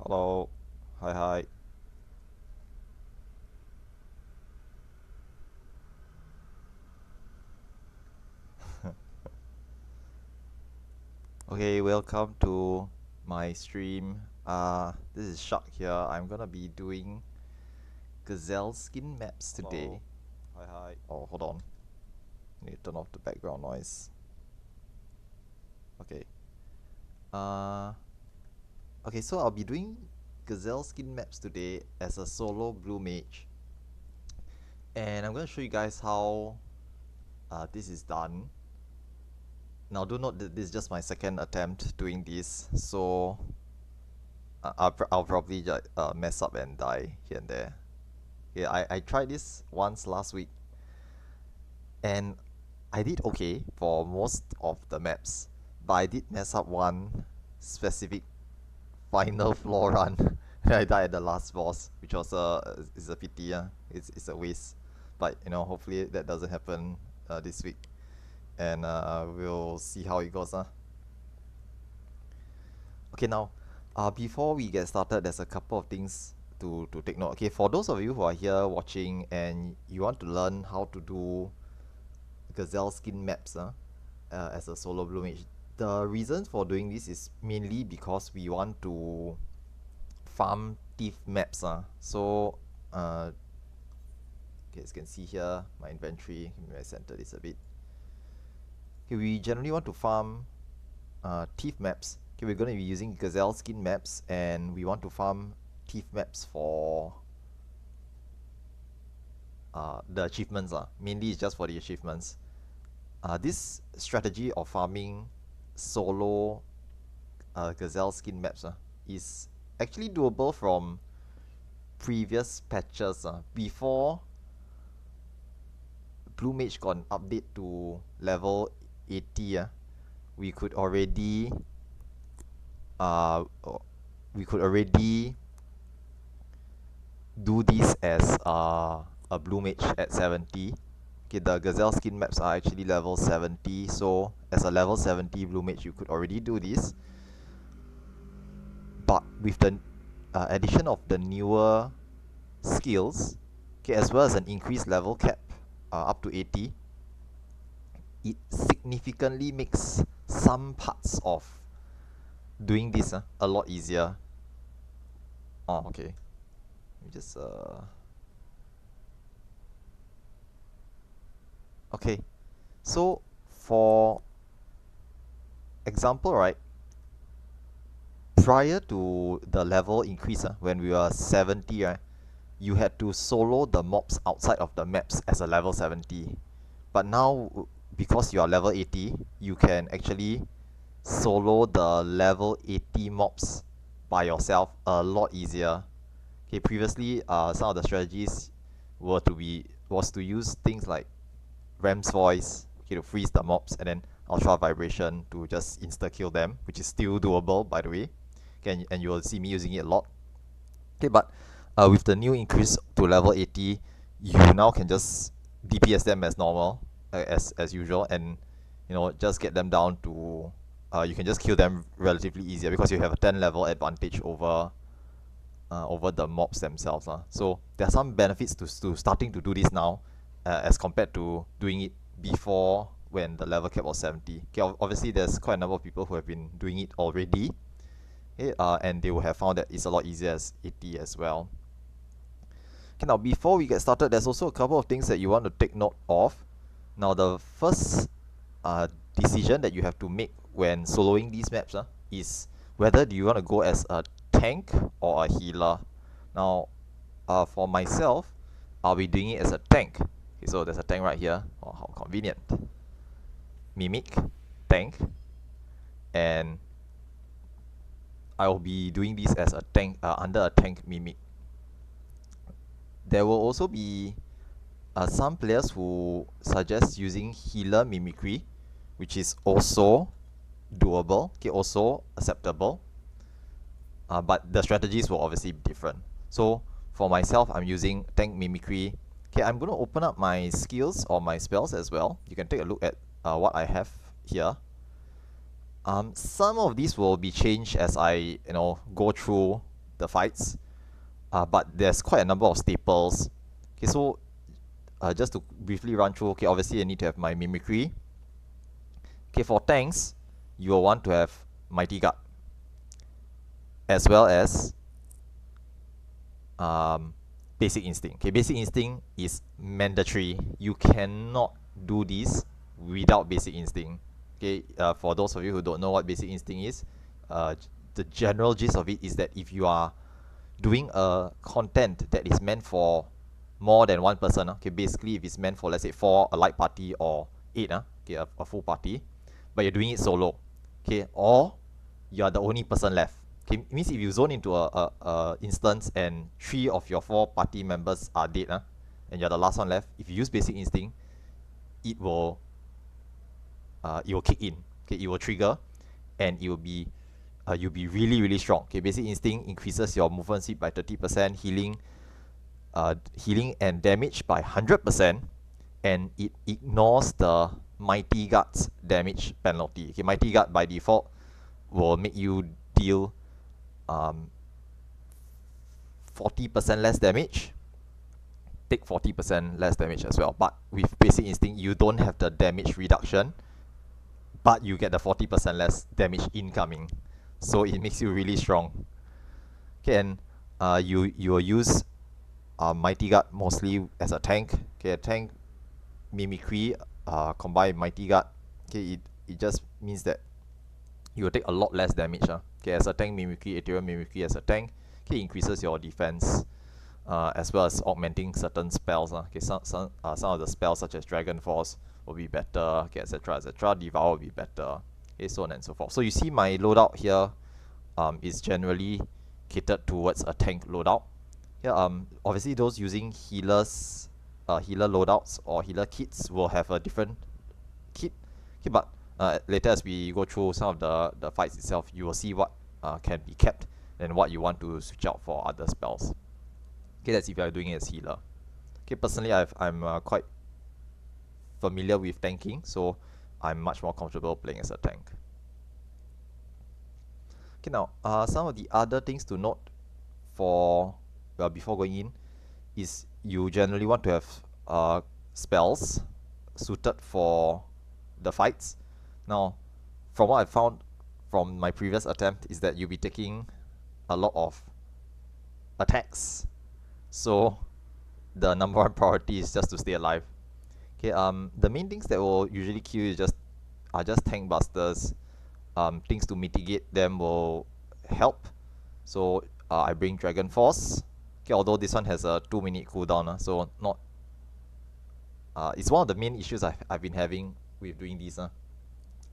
Hello. Hi, hi. Okay, welcome to my stream. This is Shark here. I'm gonna be doing Gazelleskin Maps today. Hello. Hi, hi. Oh, hold on. Need to turn off the background noise. Okay. Uh, okay, so I'll be doing Gazelleskin Maps today as a solo blue mage. And I'm gonna show you guys how this is done. Now, do note that this is just my second attempt doing this, so I'll probably just mess up and die here and there. Yeah, I tried this once last week, and I did okay for most of the maps, but I did mess up one specific final floor run. And I died at the last boss, which was is a pity. It's a waste, but hopefully that doesn't happen this week, and we'll see how it goes. Okay, now, before we get started, there's a couple of things to take note. Okay, for those of you who are here watching and you want to learn how to do Gazelleskin Maps as a solo blue mage, the reason for doing this is mainly because we want to farm thief maps. So, okay, as you can see here, my inventory, maybe I center this a bit. Okay, we generally want to farm thief maps. Okay, we're going to be using Gazelleskin Maps, and we want to farm thief maps for the achievements. Mainly it's just for the achievements. This strategy of farming solo Gazelleskin Maps is actually doable from previous patches. Before Blue Mage got an update to level 80, we could already uh, we could already do this as a blue mage at 70. Okay, the Gazelleskin maps are actually level 70, so as a level 70 blue mage, you could already do this. But with the addition of the newer skills, okay, as well as an increased level cap up to 80, it significantly makes some parts of doing this a lot easier. Oh, okay. Let me just okay. So for example, right, prior to the level increase, when we were 70, right, you had to solo the mobs outside of the maps as a level 70. But now, because you are level 80, you can actually solo the level 80 mobs by yourself a lot easier. Okay, previously, some of the strategies was to use things like Ram's voice, okay, to freeze the mobs, and then ultra vibration to just insta kill them, which is still doable, by the way. Okay, and you will see me using it a lot. Okay, but with the new increase to level 80, you now can just DPS them as normal, as usual, and just get them down to you can just kill them relatively easier because you have a 10 level advantage over the mobs themselves. So there are some benefits to starting to do this now as compared to doing it before when the level cap was 70. Okay, obviously there's quite a number of people who have been doing it already, okay, and they will have found that it's a lot easier as 80 as well. Okay, now before we get started, there's also a couple of things that you want to take note of. Now the first decision that you have to make when soloing these maps is whether do you want to go as a tank or a healer. Now for myself, I'll be doing it as a tank. Okay, so there's a tank right here. Oh, how convenient. Mimic, tank, and I'll be doing this as a tank under a tank mimic. There will also be some players who suggest using healer mimicry, which is also doable, okay, also acceptable. But the strategies will obviously be different. So for myself, I'm using tank mimicry. Okay, I'm going to open up my skills or my spells as well. You can take a look at what I have here. Some of these will be changed as I go through the fights. But there's quite a number of staples. Okay, so just to briefly run through, okay, obviously I need to have my mimicry. Okay, for tanks, you will want to have Mighty Guard, as well as Basic Instinct. Okay, Basic Instinct is mandatory. You cannot do this without Basic Instinct. Okay, for those of you who don't know what Basic Instinct is, the general gist of it is that if you are doing a content that is meant for more than one person, okay, basically if it's meant for, let's say, 4, a light party, or 8, okay, a full party, but you're doing it solo, okay, or you are the only person left. Okay, it means if you zone into a instance and 3 of your 4 party members are dead, and you're the last one left, if you use Basic Instinct, it will kick in. Okay, it will trigger, and it will be you'll be really, really strong. Okay, Basic Instinct increases your movement speed by 30%, healing and damage by 100%, and it ignores the Mighty Guard's damage penalty. Okay, Mighty Guard by default will make you deal 40% less damage, take 40% less damage as well. But with Basic Instinct, you don't have the damage reduction, but you get the 40% less damage incoming. So it makes you really strong. Okay, and you will use Mighty Guard mostly as a tank. Okay, a tank mimicry combined with Mighty Guard. Okay, it just means that you will take a lot less damage. Okay, as a tank mimicry, Ethereal mimicry as a tank, okay, increases your defense, as well as augmenting certain spells. Okay, some of the spells such as Dragon Force will be better. Okay, etc. etc. Devour will be better. Okay, so on and so forth. So you see my loadout here is generally catered towards a tank loadout. Yeah, obviously those using healer loadouts or healer kits will have a different kit. Okay, but later as we go through some of the fights itself, you will see what can be kept and what you want to switch out for other spells. Okay, that's if you are doing it as healer. Okay, personally I'm quite familiar with tanking, so I'm much more comfortable playing as a tank. Okay, now some of the other things to note for before going in is you generally want to have spells suited for the fights. Now, from what I found from my previous attempt is that you'll be taking a lot of attacks, so the number one priority is just to stay alive. Okay, the main things that will usually kill you are just tank busters. Things to mitigate them will help. So I bring Dragon Force. Okay, although this one has a 2-minute cooldown, so not. It's one of the main issues I've been having with doing these.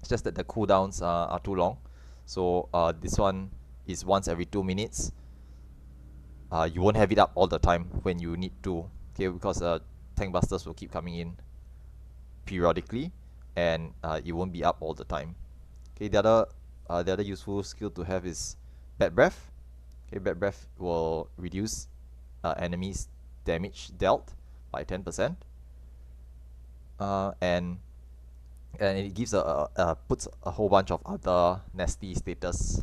It's just that the cooldowns are too long. So this one is once every 2 minutes. You won't have it up all the time when you need to. Okay, because tank busters will keep coming in periodically, and it won't be up all the time. Okay, the other useful skill to have is Bad Breath. Okay, Bad Breath will reduce enemies' damage dealt by 10%, and it gives puts a whole bunch of other nasty status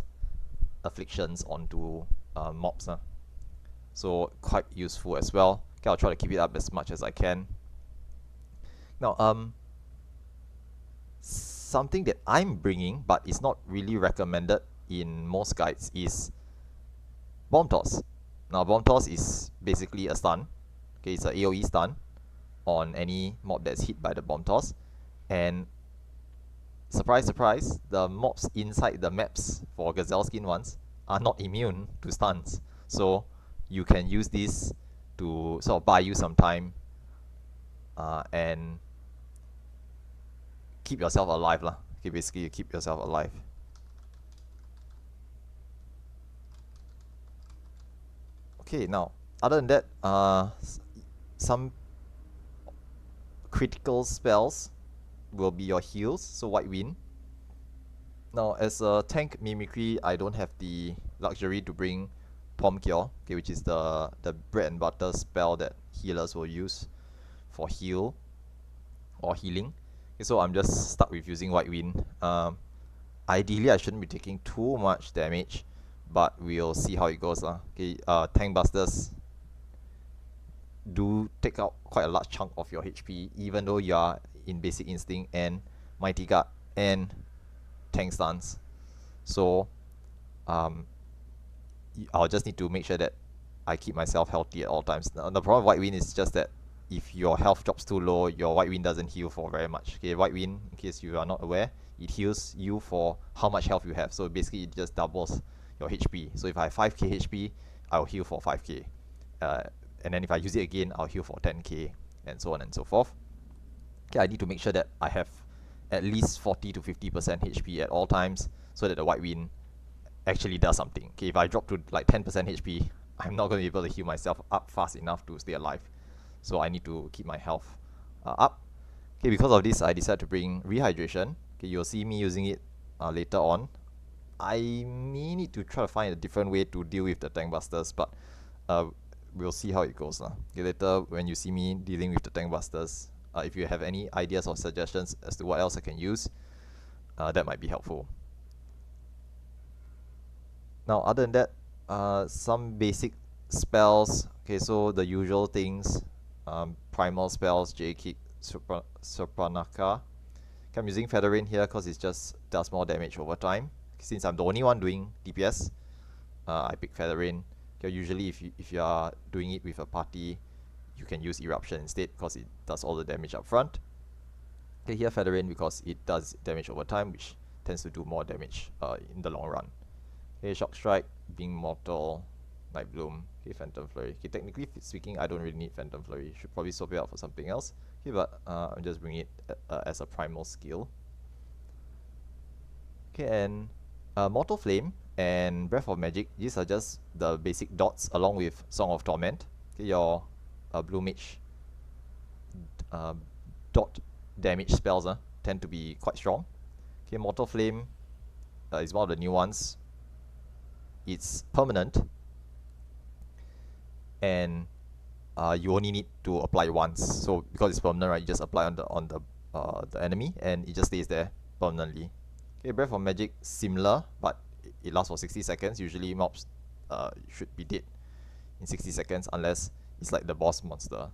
afflictions onto mobs. So quite useful as well. Okay, I'll try to keep it up as much as I can. Now, something that I'm bringing, but it's not really recommended in most guides, is Bomb Toss. Now, Bomb Toss is basically a stun. Okay, it's a AoE stun on any mob that's hit by the Bomb Toss. And surprise, surprise, the mobs inside the maps for Gazelleskin ones are not immune to stuns. So you can use this to sort of buy you some time and keep yourself alive lah. Okay, basically you keep yourself alive. Okay, now other than that, some critical spells will be your heals, so White Wind. Now as a tank mimicry, I don't have the luxury to bring Palm Cure, okay, which is the bread and butter spell that healers will use for heal or healing. Okay, so I'm just stuck with using White Wind. Ideally I shouldn't be taking too much damage, but we'll see how it goes. Okay, tank busters do take out quite a large chunk of your HP, even though you are in basic instinct and mighty guard and tank stance. So um, I'll just need to make sure that I keep myself healthy at all times. Now, the problem with White Wind is just that if your health drops too low, your White Wind doesn't heal for very much. Okay, White Wind, in case you are not aware, it heals you for how much health you have. So basically, it just doubles your HP. So if I have 5k HP, I'll heal for 5k. And then if I use it again, I'll heal for 10k, and so on and so forth. Okay, I need to make sure that I have at least 40 to 50% HP at all times, so that the White Wind actually does something. Okay, if I drop to like 10% HP, I'm not going to be able to heal myself up fast enough to stay alive. So I need to keep my health up. Okay, because of this, I decided to bring rehydration. Okay, you'll see me using it later on. I may need to try to find a different way to deal with the tank busters, but we'll see how it goes. Okay, later when you see me dealing with the tank busters, if you have any ideas or suggestions as to what else I can use, that might be helpful. Now, other than that, some basic spells. Okay, so the usual things, primal spells, J-Kick, Supranaka. Okay, I'm using Feather Rain here because it just does more damage over time. Since I'm the only one doing DPS, I pick Feather Rain. Okay, usually if you are doing it with a party, you can use Eruption instead because it does all the damage up front. Okay, here Feather Rain because it does damage over time, which tends to do more damage in the long run. Okay, Shock Strike, being mortal, Night Bloom, okay, Phantom Flurry. Okay, technically speaking, I don't really need Phantom Flurry. Should probably swap it out for something else. Okay, but I'm just bringing it as a primal skill. Okay, and Mortal Flame and Breath of Magic, these are just the basic dots along with Song of Torment. Okay, your Blue Mage dot damage spells tend to be quite strong. Okay, Mortal Flame is one of the new ones. It's permanent, and you only need to apply it once. So because it's permanent, right, you just apply on the enemy, and it just stays there permanently. Okay, Breath of Magic, similar, but it lasts for 60 seconds. Usually mobs should be dead in 60 seconds unless it's like the boss monster,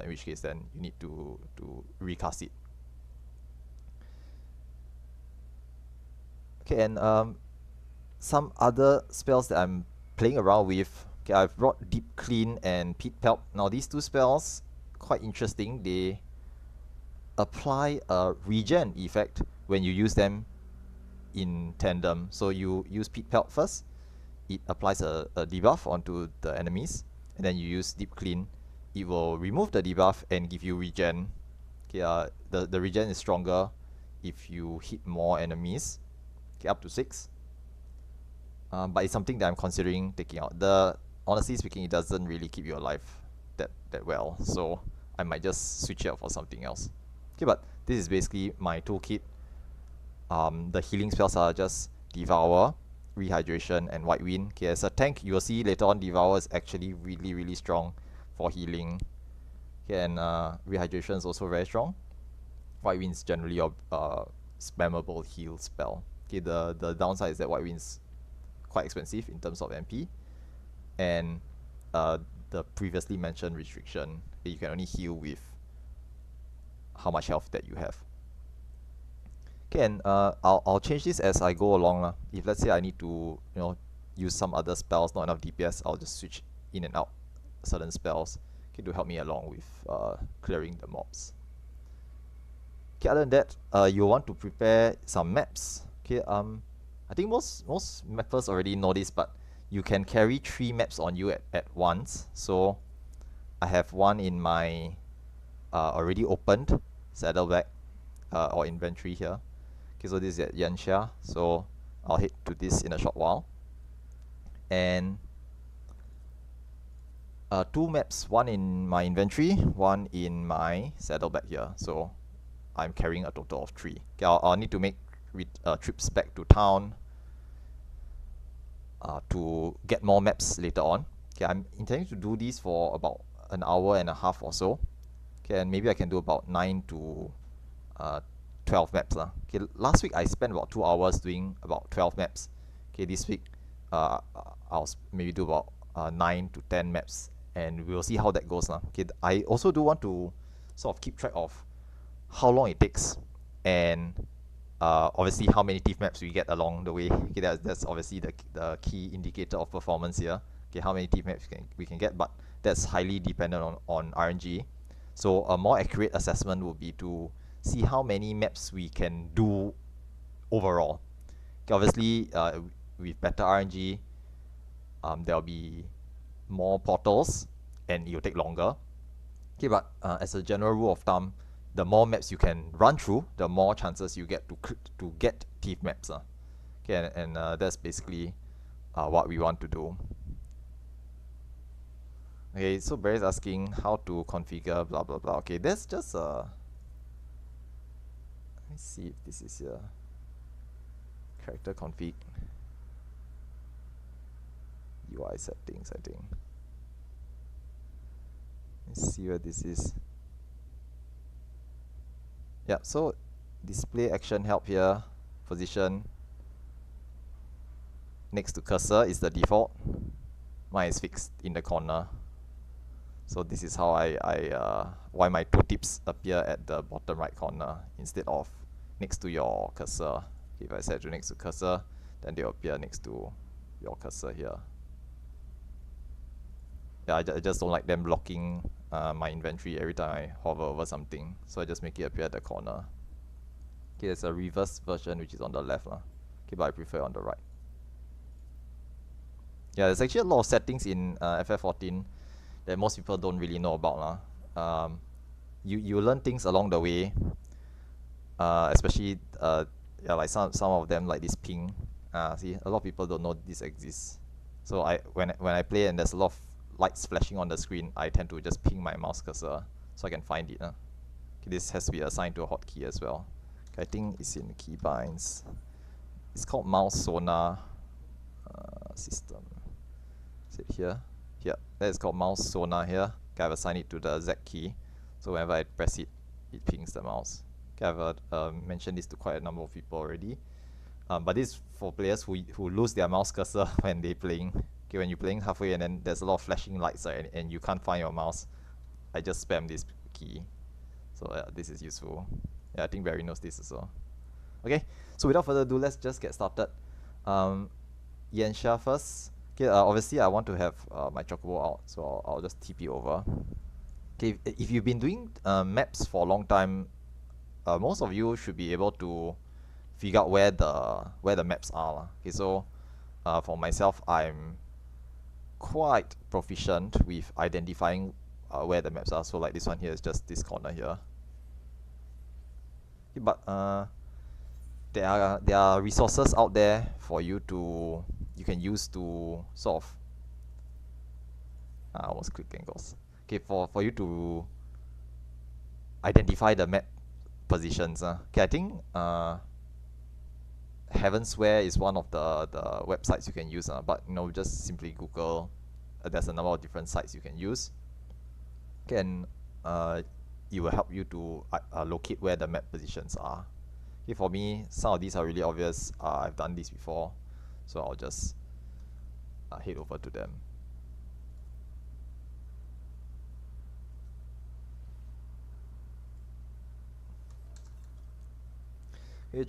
in which case then you need to recast it. Okay, and some other spells that I'm playing around with. Okay, I've brought Deep Clean and Pit Pelt. Now these two spells, quite interesting. They apply a regen effect when you use them in tandem. So you use Pit Pelt first, it applies a debuff onto the enemies, and then you use Deep Clean, it will remove the debuff and give you regen. Okay, the regen is stronger if you hit more enemies, okay, up to 6. But it's something that I'm considering taking out. Honestly speaking, it doesn't really keep you alive that well, so I might just switch it out for something else. Okay, but this is basically my toolkit. The healing spells are just Devour, Rehydration, and White Wind. Okay, as a tank, you will see later on Devour is actually really strong for healing. Okay, and Rehydration is also very strong. White Wind is generally a spammable heal spell. Okay, the downside is that White Wind's quite expensive in terms of MP, and the previously mentioned restriction, you can only heal with how much health that you have. Okay, and I'll change this as I go along. If let's say I need to use some other spells, not enough DPS, I'll just switch in and out certain spells, okay, to help me along with clearing the mobs. Okay, other than that, you'll want to prepare some maps. Okay, I think most mappers already know this, but you can carry 3 maps on you at once. So I have one in my already opened saddlebag or inventory here. Okay, so this is at Yanxia, so I'll head to this in a short while. And 2 maps, one in my inventory, one in my saddlebag here. So I'm carrying a total of 3. Okay, I'll need to make trips back to town to get more maps later on. Okay, I'm intending to do these for about an hour and a half or so. Okay, and maybe I can do about 9 to 12 maps. Okay, last week I spent about 2 hours doing about 12 maps. Okay, this week I'll maybe do about 9 to 10 maps, and we'll see how that goes now. Okay, I also do want to sort of keep track of how long it takes, and obviously how many TIFF maps we get along the way. Okay, that's obviously the key indicator of performance here. Okay, how many TIFF maps we can get, but that's highly dependent on RNG. So a more accurate assessment would be to see how many maps we can do overall. Okay, obviously, with better RNG, there'll be more portals and it'll take longer. Okay, but as a general rule of thumb, the more maps you can run through, the more chances you get to get TIFF maps. Okay, and that's basically what we want to do. Okay, so Barry's asking how to configure blah blah blah. Okay, that's just let me see if this is here. Character config. UI settings, I think. Let's see where this is. Yeah, so display action help here, position next to cursor is the default. Mine is fixed in the corner. So this is how why my tooltips appear at the bottom right corner instead of next to your cursor. If I set to next to cursor, then they'll appear next to your cursor here. Yeah, I just don't like them blocking my inventory every time I hover over something, so I just make it appear at the corner. Okay, there's a reverse version which is on the left. Okay, but I prefer on the right. Yeah, there's actually a lot of settings in FF14 that most people don't really know about. You learn things along the way, especially yeah, like some of them, like this ping. See, a lot of people don't know this exists. So when I play and there's a lot of lights flashing on the screen, I tend to just ping my mouse cursor so I can find it. Okay, this has to be assigned to a hotkey as well. Okay, I think it's in the keybinds. It's called mouse sonar system. Is it here? Here. That is called mouse sonar here. Okay, I've assigned it to the Z key. So whenever I press it, it pings the mouse. Okay, I've mentioned this to quite a number of people already. But this is for players who lose their mouse cursor when they're playing. Okay, when you're playing halfway and then there's a lot of flashing lights and you can't find your mouse, I just spam this key. So this is useful. Yeah, I think Barry knows this as well. Okay, so without further ado, let's just get started. Yensha first. Okay, obviously I want to have my chocobo out, so I'll just TP over. Okay, if you've been doing maps for a long time, most of you should be able to figure out where the maps are. Okay, so for myself, I'm quite proficient with identifying where the maps are. So like this one here is just this corner here. Okay, but there are resources out there for you can use to sort of I almost click angles. Okay, for you to identify the map positions. Okay, I think Heavensware is one of the websites you can use, but just simply Google. There's a number of different sites you can use. Okay, and it will help you to locate where the map positions are. Okay, for me, some of these are really obvious. I've done this before, so I'll just head over to them. Okay,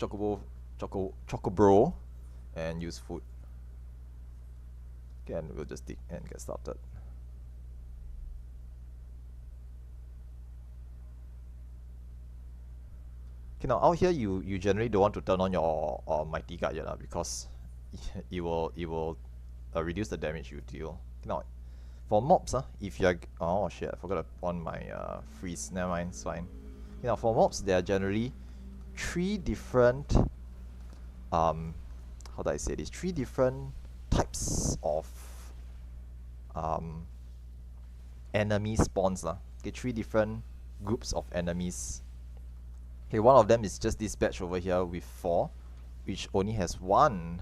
Chocobro, and use food. Okay, and we'll just dig and get started. Okay, now out here you generally don't want to turn on your mighty guard yet, because it will reduce the damage you deal. Okay, now for mobs, if you're oh shit, I forgot to on my freeze. Never mind, it's fine. Okay, now for mobs, there are generally three different how do I say this? Three different types of enemy spawns. Okay, three different groups of enemies. Okay, one of them is just this batch over here with 4, which only has one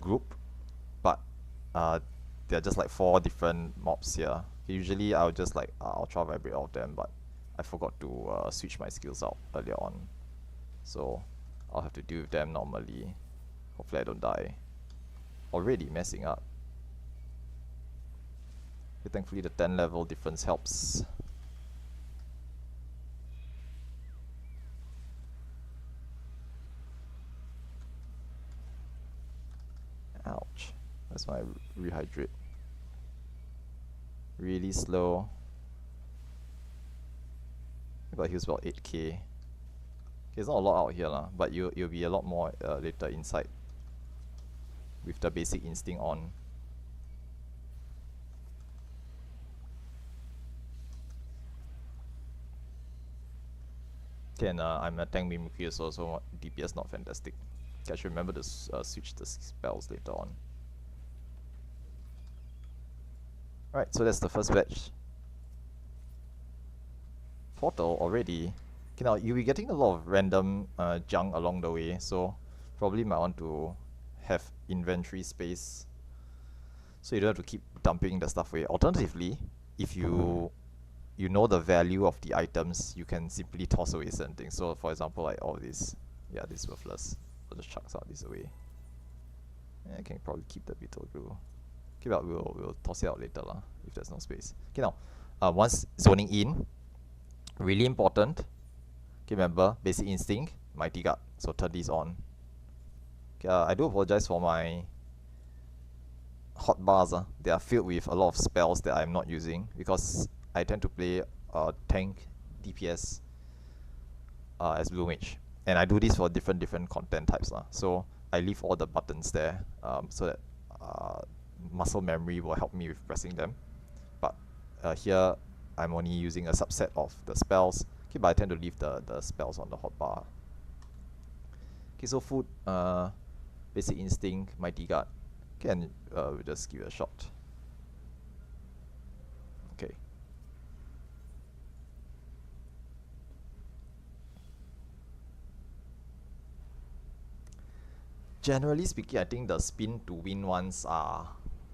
group, but there are just like 4 different mobs here. Okay, usually I'll just like ultra vibrate all of them, but I forgot to switch my skills out earlier on, so I'll have to deal with them normally. Hopefully I don't die. already messing up. Okay, thankfully the 10 level difference helps. Ouch. That's my rehydrate. Really slow. But he was about 8k. Okay, it's not a lot out here lah, but you'll be a lot more later inside with the basic instinct on. Okay, and I'm a tank mimicry also, so DPS not fantastic. Okay, I should remember to switch the spells later on. Alright, so that's the first batch. Portal already. Okay, now you'll be getting a lot of random junk along the way, so probably might want to have inventory space so you don't have to keep dumping the stuff away. Alternatively, if you know the value of the items, you can simply toss away certain things. So for example, like all this, yeah, this is worthless. I'll just chuck some of this away. Yeah, I can probably keep the beetle glue. Okay, but we'll toss it out later lah, if there's no space. Okay, now once zoning in, really important. Okay, remember basic instinct, mighty guard. So turn these on. Okay, I do apologize for my hotbars. They are filled with a lot of spells that I'm not using because I tend to play tank DPS as blue mage, and I do this for different content types so I leave all the buttons there so that muscle memory will help me with pressing them. But here I'm only using a subset of the spells. Okay, but I tend to leave the spells on the hotbar. Okay, so food, basic instinct, mighty guard. Okay, and we'll just give it a shot. Okay. Generally speaking, I think the spin to win ones are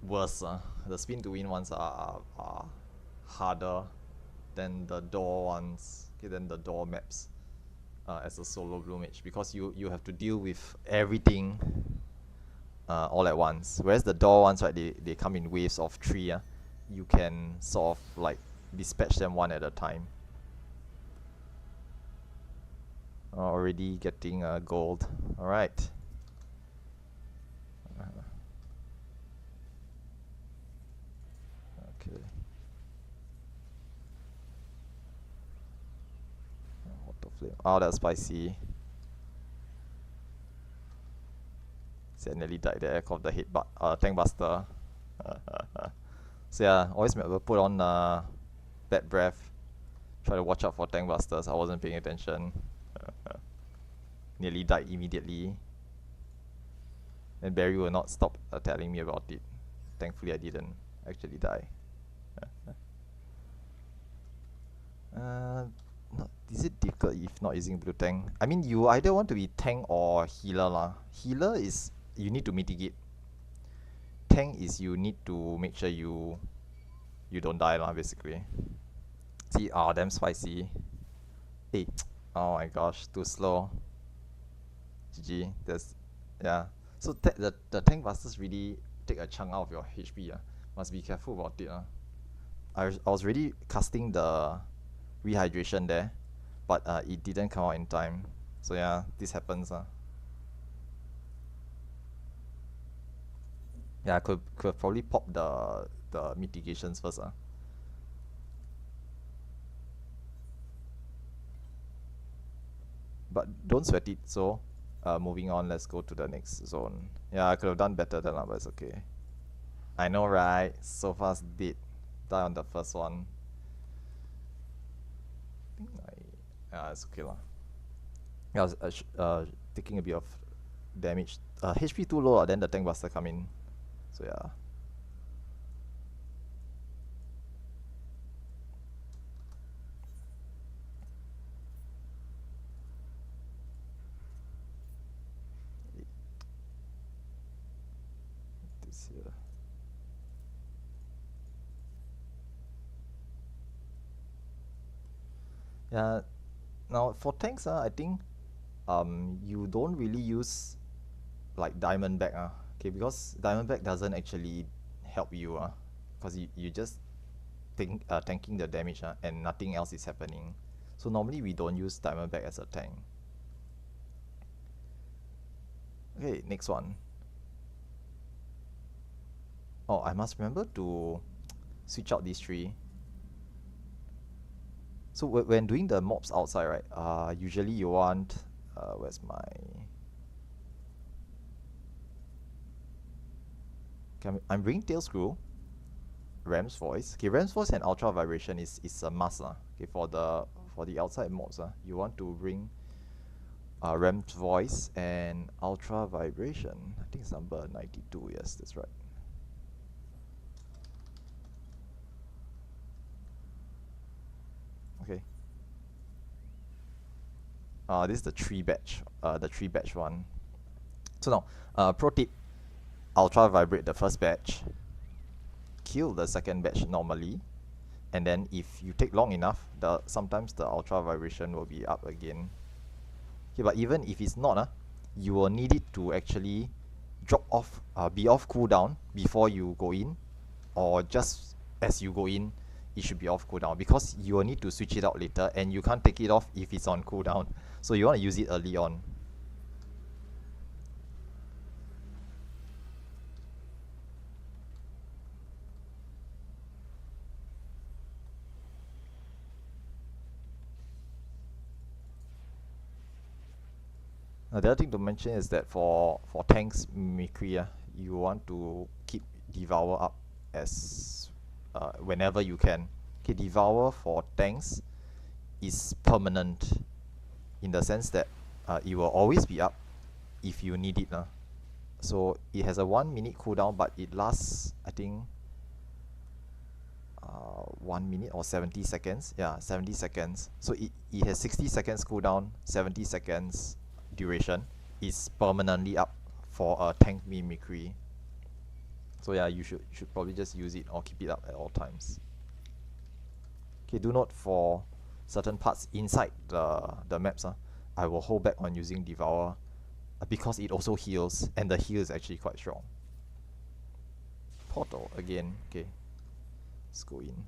worse. The spin to win ones are harder than the door ones. Okay, than the door maps as a solo blue mage, because you have to deal with everything all at once. Whereas the door ones, right, they come in waves of 3. You can sort of like dispatch them one at a time. Already getting gold. Alright. Okay. Water flame. Oh, that's spicy. See, I nearly died there of the tank buster. So yeah, always remember put on bad breath. Try to watch out for tank busters. I wasn't paying attention. Nearly died immediately. And Barry will not stop telling me about it. Thankfully I didn't actually die. Is it difficult if not using blue tank? I mean, you either want to be tank or healer lah. Healer is you need to mitigate. Tank is you need to make sure you don't die lah, basically. See, damn spicy. Hey, oh my gosh, too slow. GG. Yeah. So the tank busters really take a chunk out of your HP. Must be careful about it. I was already casting the rehydration there, but it didn't come out in time. So yeah, this happens. Yeah, I could have probably popped the mitigations first. But don't sweat it. So moving on, let's go to the next zone. Yeah, I could have done better than that, but it's okay. I know, right? So fast did die on the first one. I think it's okay lah. Yeah, I was taking a bit of damage. HP too low, then the tank buster come in. So yeah. This here. Yeah. Now for tanks, I think you don't really use like diamond back. Okay, because Diamondback doesn't actually help you, because you just tanking the damage, and nothing else is happening. So normally we don't use Diamondback as a tank. Okay, next one. Oh, I must remember to switch out these three. So when doing the mobs outside, right, usually you want, where's my... Okay, I'm bringing Tail Screw, Ram's Voice. Okay, Ram's Voice and Ultra Vibration is a must. Okay, for the outside mobs, you want to bring Ram's Voice and Ultra Vibration. I think it's number 92, yes, that's right. Okay. This is the 3 batch one. So now, pro tip, Ultra Vibrate the first batch, kill the second batch normally, and then if you take long enough, sometimes the Ultra Vibration will be up again. Okay, but even if it's not, you will need it to actually drop off, be off cooldown before you go in, or just as you go in, it should be off cooldown, because you will need to switch it out later, and you can't take it off if it's on cooldown. So you want to use it early on. The other thing to mention is that for tanks mimicry, you want to keep Devour up as whenever you can. Okay, Devour for tanks is permanent in the sense that it will always be up if you need it. So it has a 1 minute cooldown, but it lasts, I think, 1 minute or 70 seconds. Yeah, 70 seconds. So it has 60 seconds cooldown, 70 seconds duration. Is permanently up for a tank mimicry. So yeah, you should probably just use it or keep it up at all times. Okay, do note for certain parts inside the maps, I will hold back on using Devour because it also heals, and the heal is actually quite strong. Portal again. Okay, let's go in.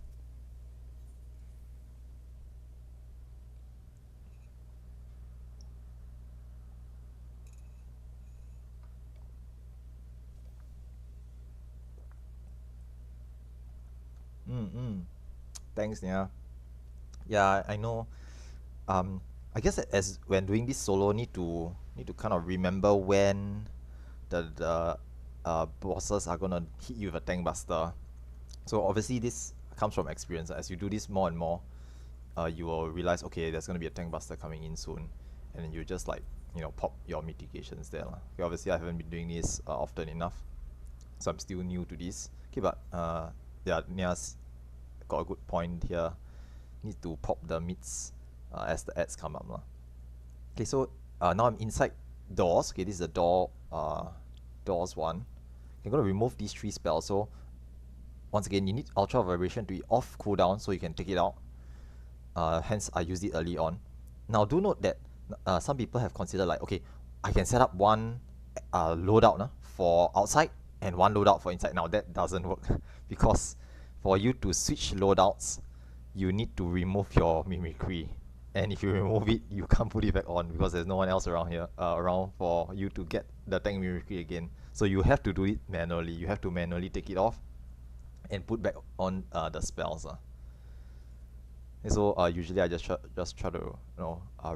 Thanks, Nia. Yeah, I know. I guess as when doing this solo, need to kind of remember when the bosses are gonna hit you with a tank buster. So obviously this comes from experience. As you do this more and more, you will realize, okay, there's gonna be a tank buster coming in soon, and then you just like, pop your mitigations there. Okay, obviously I haven't been doing this often enough, so I'm still new to this. Okay, but yeah, Nia's got a good point here. Need to pop the mids as the ads come up. Okay, so now I'm inside doors. Okay, this is the doors one. I'm gonna remove these 3 spells. So once again, you need Ultra Vibration to be off cooldown so you can take it out. Hence, I used it early on. Now, do note that some people have considered like, okay, I can set up one loadout for outside and one loadout for inside. Now, that doesn't work because for you to switch loadouts, you need to remove your mimicry. And if you remove it, you can't put it back on because there's no one else around here around for you to get the tank mimicry again. So you have to do it manually. You have to manually take it off and put back on the spells. And so usually I just try to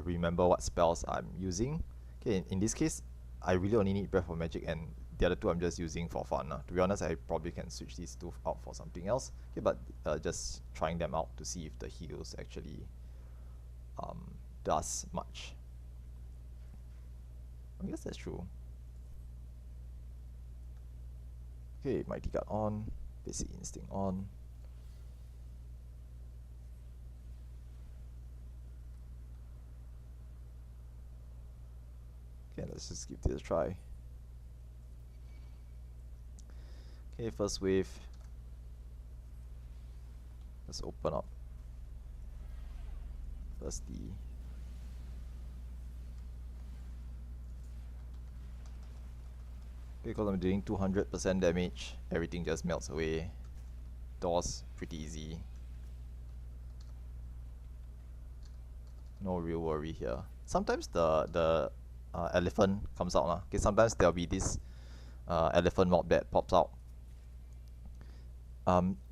remember what spells I'm using. Okay, in this case, I really only need Breath of Magic, and the other 2 I'm just using for fun. To be honest, I probably can switch these 2 out for something else. Okay, but just trying them out to see if the heals actually does much. I guess that's true. Okay, Mighty Guard on, Basic Instinct on. Okay, let's just give this a try. Okay, first wave. Let's open up. First D. Because I'm doing 200% damage, everything just melts away. Doors, pretty easy. No real worry here. Sometimes the elephant comes out lah. Okay, sometimes there'll be this elephant mob that pops out.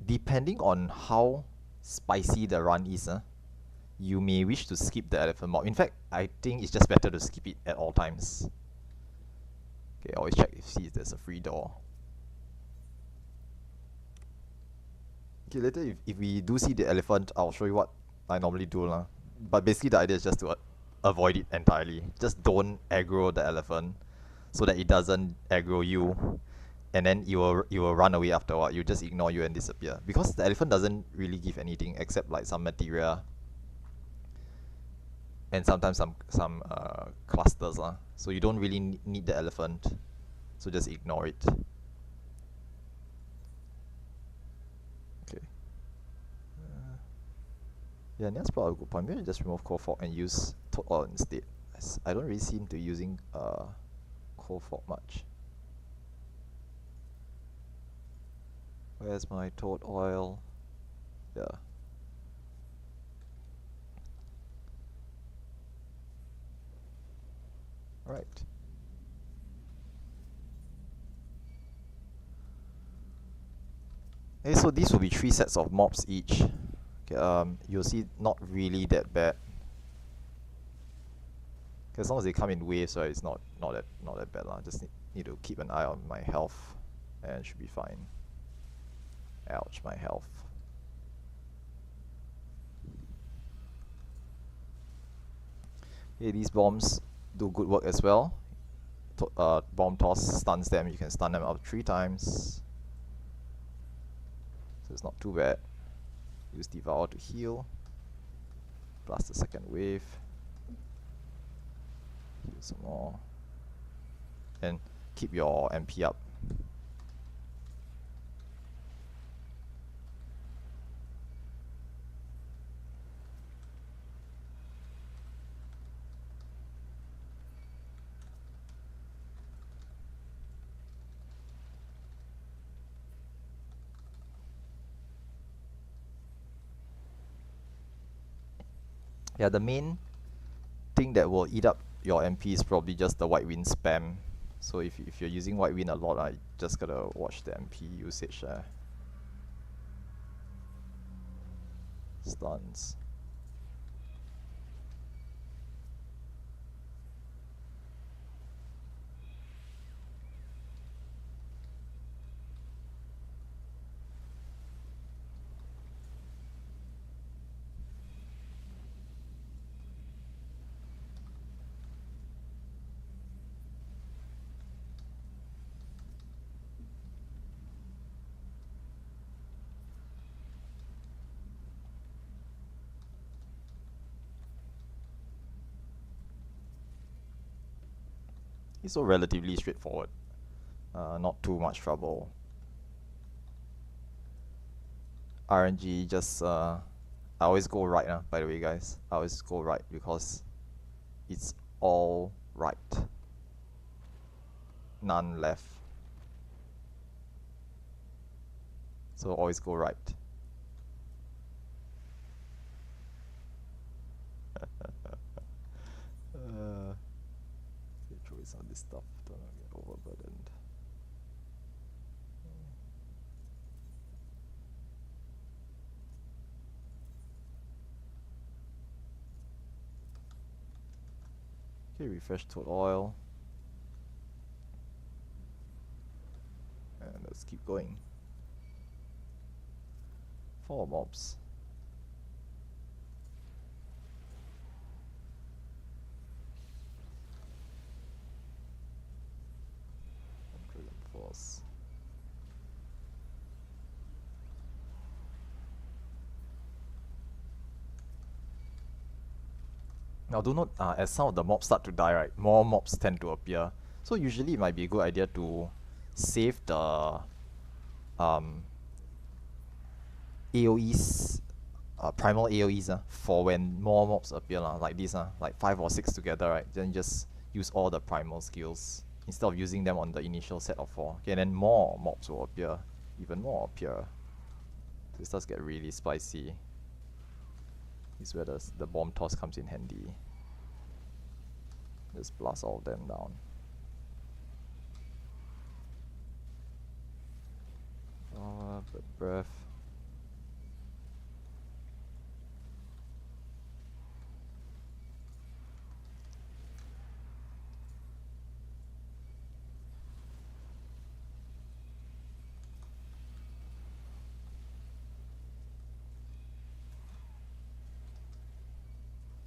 Depending on how spicy the run is, you may wish to skip the elephant mob. In fact, I think it's just better to skip it at all times. Okay, always check if there's a free door. Okay, later if we do see the elephant, I'll show you what I normally do lah. But basically the idea is just to avoid it entirely. Just don't aggro the elephant so that it doesn't aggro you, and then you will run away afterward. You just ignore you and disappear, because the elephant doesn't really give anything except like some materia and sometimes some clusters lah. So you don't really need the elephant, so just ignore it. Okay. Yeah, that's probably a good point. Maybe just remove cold fog and use toad oil instead. I don't really seem to using cold fog much. Where's my toad oil? Yeah. Right. Okay, so these will be 3 sets of mobs each. Okay, you'll see not really that bad. Okay, as long as they come in waves, right, it's not that bad lah. Just need to keep an eye on my health, and should be fine. Ouch, my health. Okay, these bombs do good work as well. Bomb toss stuns them. You can stun them up 3 times, so it's not too bad. Use Devour to heal. Blast the second wave. Heal some more. And keep your MP up. Yeah, the main thing that will eat up your MP is probably just the White Wind spam. So if you're using White Wind a lot, I just gotta watch the MP usage there. Stuns. It's all relatively straightforward. Not too much trouble. RNG just I always go right by the way guys. I always go right because it's all right. None left. So always go right. Throw some of this stuff, don't get overburdened. Okay, refresh toad oil. And let's keep going. 4 mobs. Force. Now do note, as some of the mobs start to die, right, more mobs tend to appear. So usually it might be a good idea to save the AoEs, primal AoEs for when more mobs appear, like this, like 5 or 6 together, right? Then just use all the primal skills. instead of using them on the initial set of 4. Okay, and then more mobs will appear, even more appear. So it starts to get really spicy. This is where the bomb toss comes in handy. Just blast all of them down. Breath.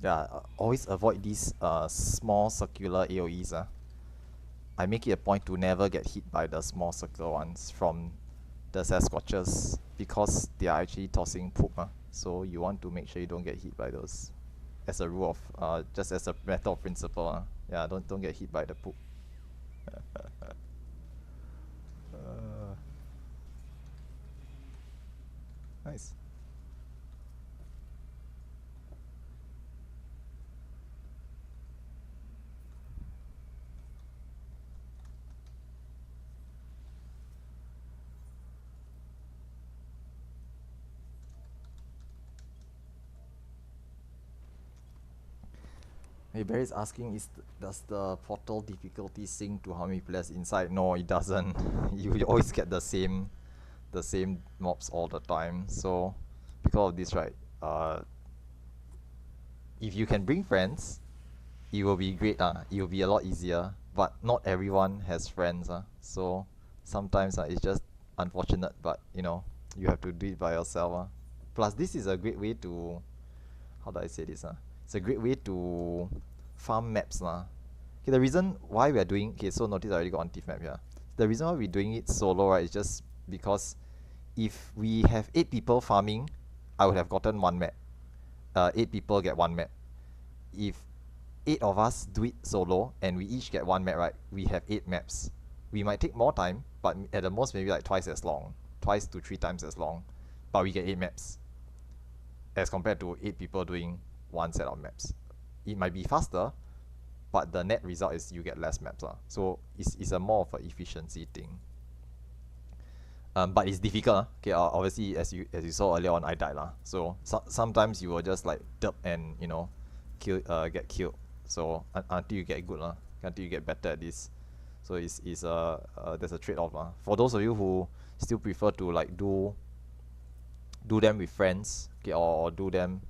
Yeah, always avoid these small circular AoEs. I make it a point to never get hit by the small circular ones from the Sasquatches because they are actually tossing poop. So you want to make sure you don't get hit by those. As a rule of, just as a matter of principle. Yeah, don't get hit by the poop. Nice. Hey, Barry's asking, does the portal difficulty sync to how many players inside? No, it doesn't. You always get the same mobs all the time. So because of this, right? If you can bring friends, it will be great. It will be a lot easier. But not everyone has friends. So sometimes it's just unfortunate. But you have to do it by yourself. Plus, this is a great way to, how do I say this? It's a great way to farm maps. Okay, the reason why we are doing, okay, so notice I already got on TIFF map here. The reason why we're doing it solo, right, is just because if we have 8 people farming, I would have gotten 1 map. 8 people get 1 map. If 8 of us do it solo and we each get 1 map, right, we have 8 maps. We might take more time, but at the most maybe like twice as long, 2 to 3 times as long, but we get 8 maps as compared to 8 people doing 1 set of maps. It might be faster, but the net result is you get less maps. So it's a more of an efficiency thing. But it's difficult. Okay, obviously as you saw earlier on, I died. So sometimes you will just like derp and get killed. So until you get good, until you get better at this. So there's a trade-off. For those of you who still prefer to like do them with friends, okay, or do them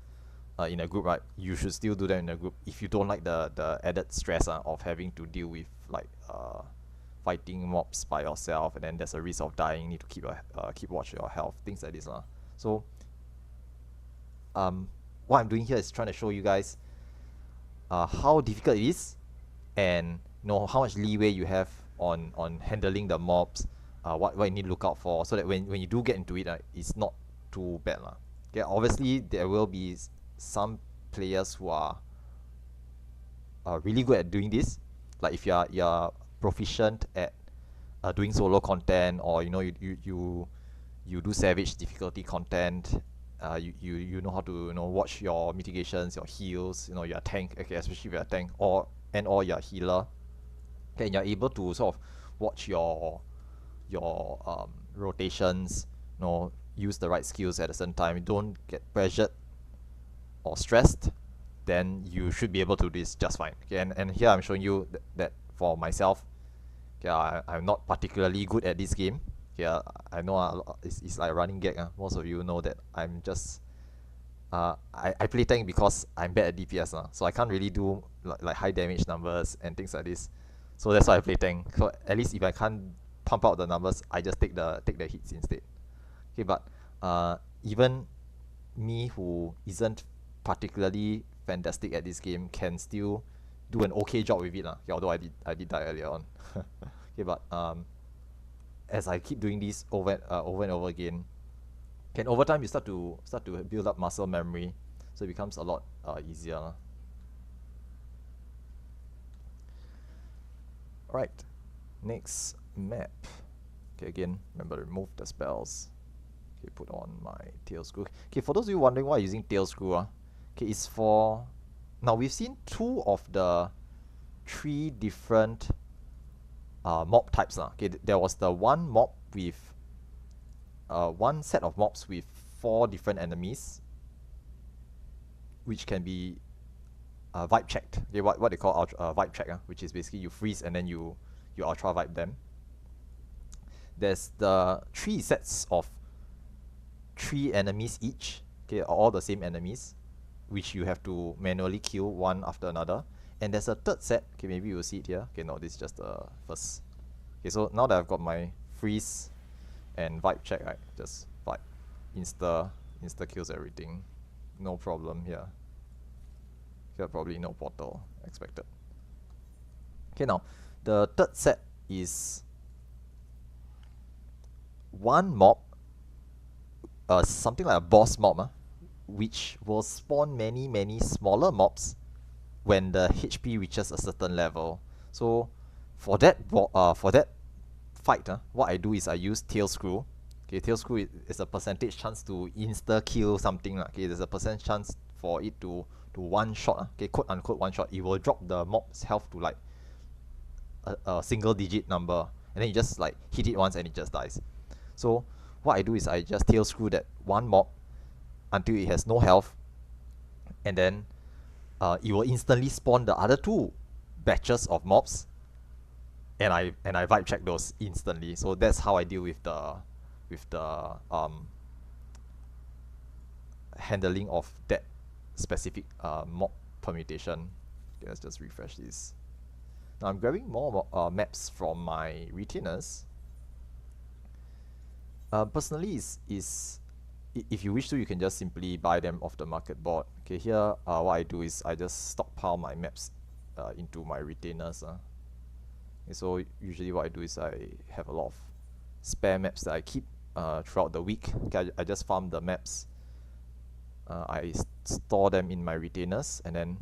in a group, right, you should still do them in a group if you don't like the added stress of having to deal with like fighting mobs by yourself, and then there's a risk of dying. You need to keep watch your health, things like this. So what I'm doing here is trying to show you guys how difficult it is, and how much leeway you have on handling the mobs, what you need to look out for, so that when you do get into it, it's not too bad. Okay, obviously there will be some players who are really good at doing this. Like if you're proficient at doing solo content, or you do savage difficulty content, you know how to watch your mitigations, your heals, you're a tank, okay, especially if you're a tank, or you're a healer, okay, and you're able to sort of watch your rotations, use the right skills at a certain time, don't get pressured or stressed, then you should be able to do this just fine. Okay, and here I'm showing you that for myself, okay, I'm not particularly good at this game. Okay, I know it's like a running gag. Most of you know that I'm just I play tank because I'm bad at DPS. So I can't really do like high damage numbers and things like this. So that's why I play tank. So at least if I can't pump out the numbers, I just take the hits instead. Okay, but even me who isn't particularly fantastic at this game can still do an okay job with it. Okay, although I did die earlier on. Okay, but as I keep doing this over and over again, over time you start to build up muscle memory, so it becomes a lot easier. Alright, next map. Okay, again, remember to remove the spells. Okay, put on my tail screw. Okay, for those of you wondering why I'm using tail screw, okay, it's for, now we've seen 2 of the 3 different mob types. Okay, there was the one mob with one set of mobs with 4 different enemies, which can be vibe checked. Okay, what they call vibe check, which is basically you freeze and then you ultra vibe them. There's the 3 sets of 3 enemies each. Okay, all the same enemies, which you have to manually kill one after another. And there's a third set. Okay, maybe you'll see it here. Okay, no, this is just the first. Okay, so now that I've got my freeze and vibe check, right, just vibe, insta kills everything, no problem here. Here probably no portal expected. Okay, now the third set is one mob, something like a boss mob, which will spawn many smaller mobs when the HP reaches a certain level. So for that fight, what I do is I use tail screw. Okay, tail screw is a percentage chance to insta kill something. Okay, there's a percent chance for it to one shot. Okay, quote unquote one shot. It will drop the mob's health to like a single digit number, and then you just like hit it once and it just dies. So what I do is I just tail screw that one mob until it has no health, and then it will instantly spawn the other 2 batches of mobs, and I vibe check those instantly. So that's how I deal with the handling of that specific mob permutation. Okay, let's just refresh this. Now I'm grabbing more maps from my retainers. Personally, if you wish to, you can just simply buy them off the market board. Okay, here what I do is I just stockpile my maps into my retainers. Okay, so usually what I do is I have a lot of spare maps that I keep throughout the week. Okay, I just farm the maps. I store them in my retainers, and then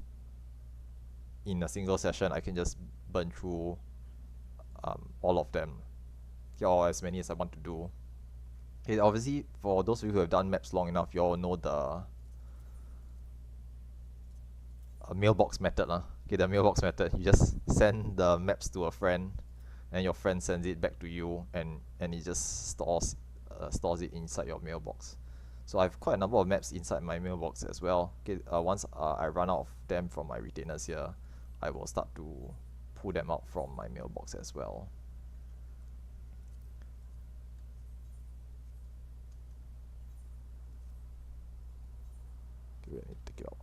in a single session I can just burn through all of them, or as many as I want to do. Okay, obviously for those of you who have done maps long enough, you all know the mailbox method. Okay, the mailbox method, you just send the maps to a friend, and your friend sends it back to you, and it just stores it inside your mailbox. So I have quite a number of maps inside my mailbox as well. Okay, once I run out of them from my retainers here, I will start to pull them out from my mailbox as well. Okay, let me take it out.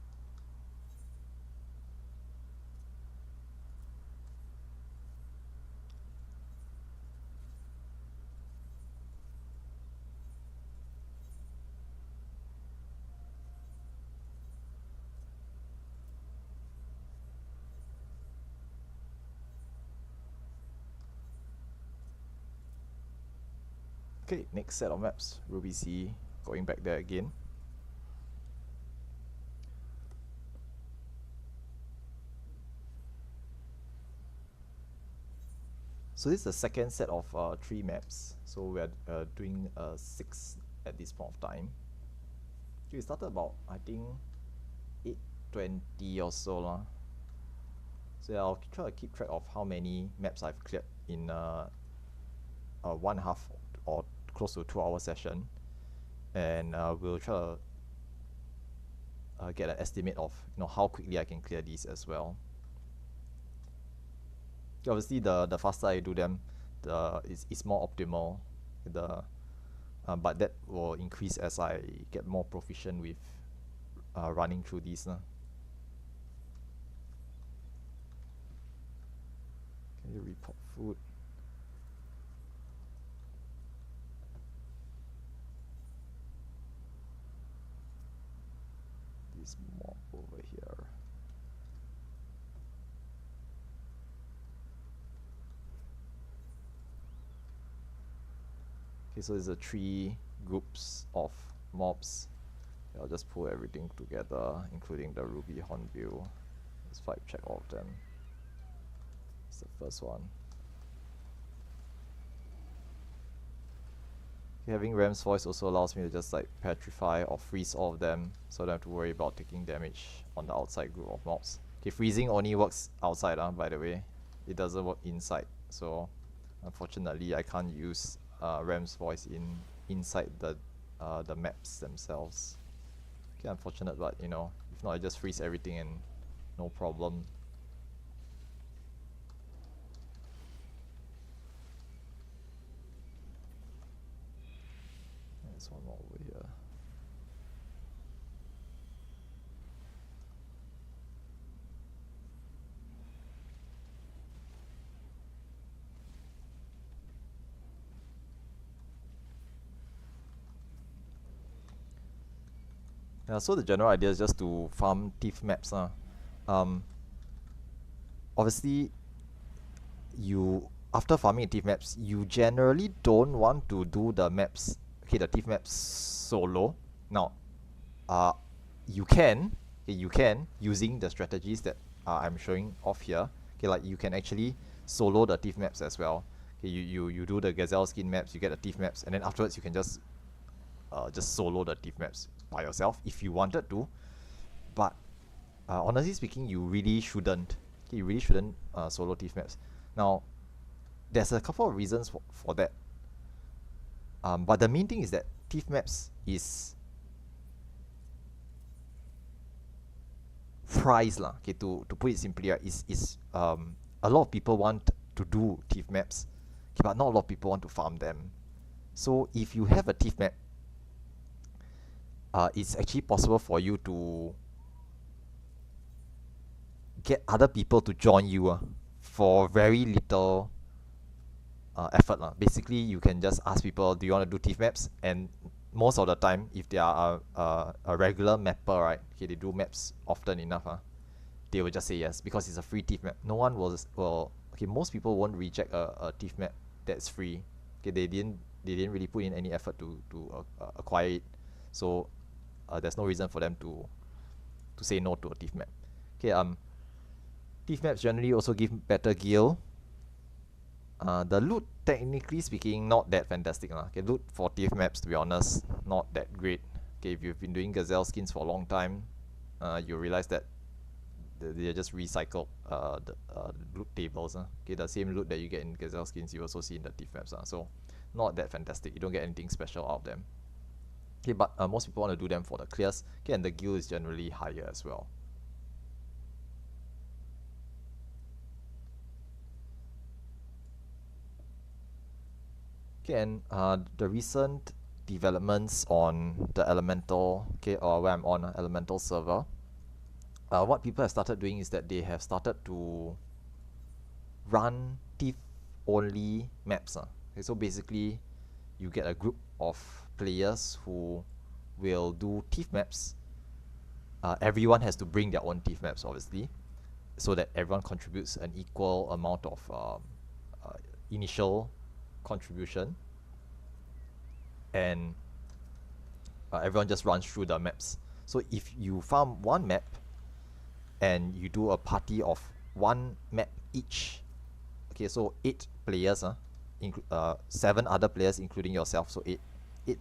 Okay, next set of maps, Ruby Sea, going back there again. So this is the second set of 3 maps. So we're doing 6 at this point of time. Okay, we started about, I think, 8:20 or so lah. So yeah, I'll try to keep track of how many maps I've cleared in a 1.5 or close to 2-hour session, and we'll try to get an estimate of how quickly I can clear these as well. Obviously, the faster I do them, it's more optimal. But that will increase as I get more proficient with running through these. Can you report food? This mob over here. Okay, so there's 3 groups of mobs. I'll just pull everything together, including the Ruby Hornbill. Let's vibe check all of them. It's the first one. Okay, having Ram's voice also allows me to just like petrify or freeze all of them, so I don't have to worry about taking damage on the outside group of mobs. Okay, freezing only works outside, by the way. It doesn't work inside, so Unfortunately, I can't use Ram's voice inside the maps themselves. Okay, unfortunate, but you know, if not I just freeze everything and no problem. There's one more over here. Yeah, so the general idea is just to farm thief maps. Um, Obviously, you after farming thief maps, you generally don't want to do the maps, okay, the thief maps solo. Now, uh, you can using the strategies that I'm showing off here. Okay, like you can actually solo the thief maps as well. Okay, you do the Gazelleskin maps, you get the thief maps, and then afterwards you can just solo the thief maps by yourself if you wanted to. But honestly speaking, you really shouldn't. Okay, you really shouldn't solo thief maps. Now, there's a couple of reasons for that. But the main thing is that thief maps is price lah. Okay, to put it simply, right, is a lot of people want to do thief maps, okay, but not a lot of people want to farm them. So if you have a thief map, it's actually possible for you to get other people to join you for very little effort lah. Basically, you can just ask people, do you want to do thief maps? And most of the time, if they are a regular mapper, right, okay, they do maps often enough, they will just say yes because it's a free thief map. No one will okay, most people won't reject a thief map that's free. Okay, they didn't really put in any effort to acquire it, so there's no reason for them to say no to a thief map. Okay, thief maps generally also give better gear. The loot, technically speaking, not that fantastic lah. Okay, loot for thief maps, to be honest, not that great. Okay, if you've been doing gazelle skins for a long time, you realize that they just recycled the loot tables. Okay, the same loot that you get in gazelle skins, you also see in the thief maps. So, not that fantastic. You don't get anything special out of them. Okay, but most people want to do them for the clears. Okay, and the guild is generally higher as well. Okay, and the recent developments on the Elemental, okay, or where I'm on Elemental server, what people have started doing is that they have started to run thief only maps. Okay, so basically, you get a group of players who will do thief maps. Everyone has to bring their own thief maps, obviously, so that everyone contributes an equal amount of initial contribution, and everyone just runs through the maps. So if you farm one map and you do a party of one map each, okay, so 8 players, 7 other players including yourself, so 8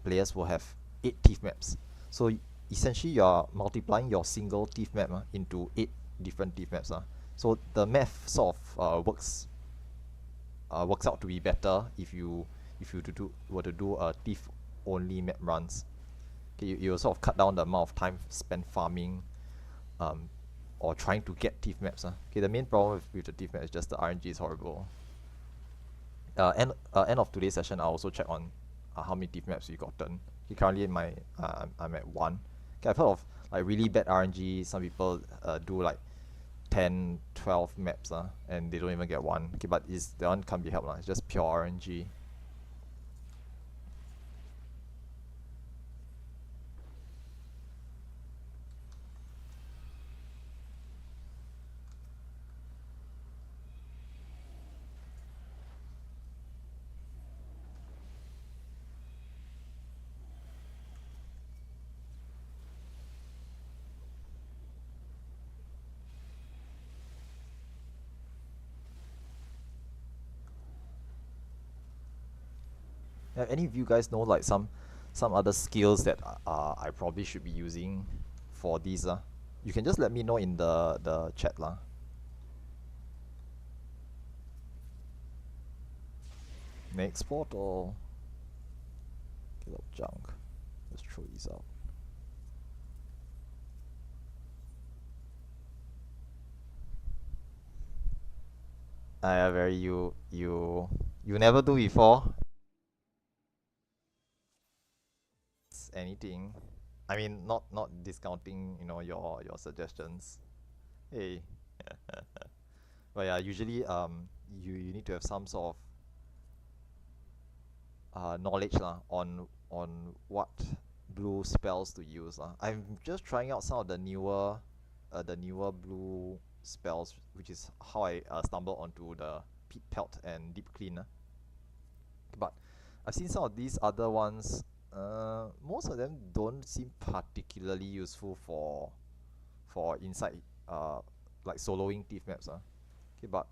players will have 8 thief maps. So essentially you're multiplying your single thief map into 8 different thief maps. So the math sort of works out to be better if you were to do a thief only map runs. Okay, you sort of cut down the amount of time spent farming or trying to get thief maps. Okay, the main problem with the thief map is just the RNG is horrible. End of today's session, I'll also check on how many thief maps we gotten. Okay, currently I'm at 1. Okay, I've heard of like really bad RNG. Some people do like 10, 12 maps and they don't even get 1. Okay, but that one can't be helped. It's just pure RNG. Any of you guys know like some other skills that I probably should be using for these? You can just let me know in the chat . Next portal. Get up junk. Let's throw these out. I very you never do before. Anything. I mean, not discounting, you know, your suggestions. Hey. But yeah, usually you need to have some sort of knowledge lah on what blue spells to use lah. I'm just trying out some of the newer blue spells, which is how I stumbled onto the Pit Pelt and Deep Clean. But I've seen some of these other ones. Most of them don't seem particularly useful for inside like soloing thief maps. Okay, but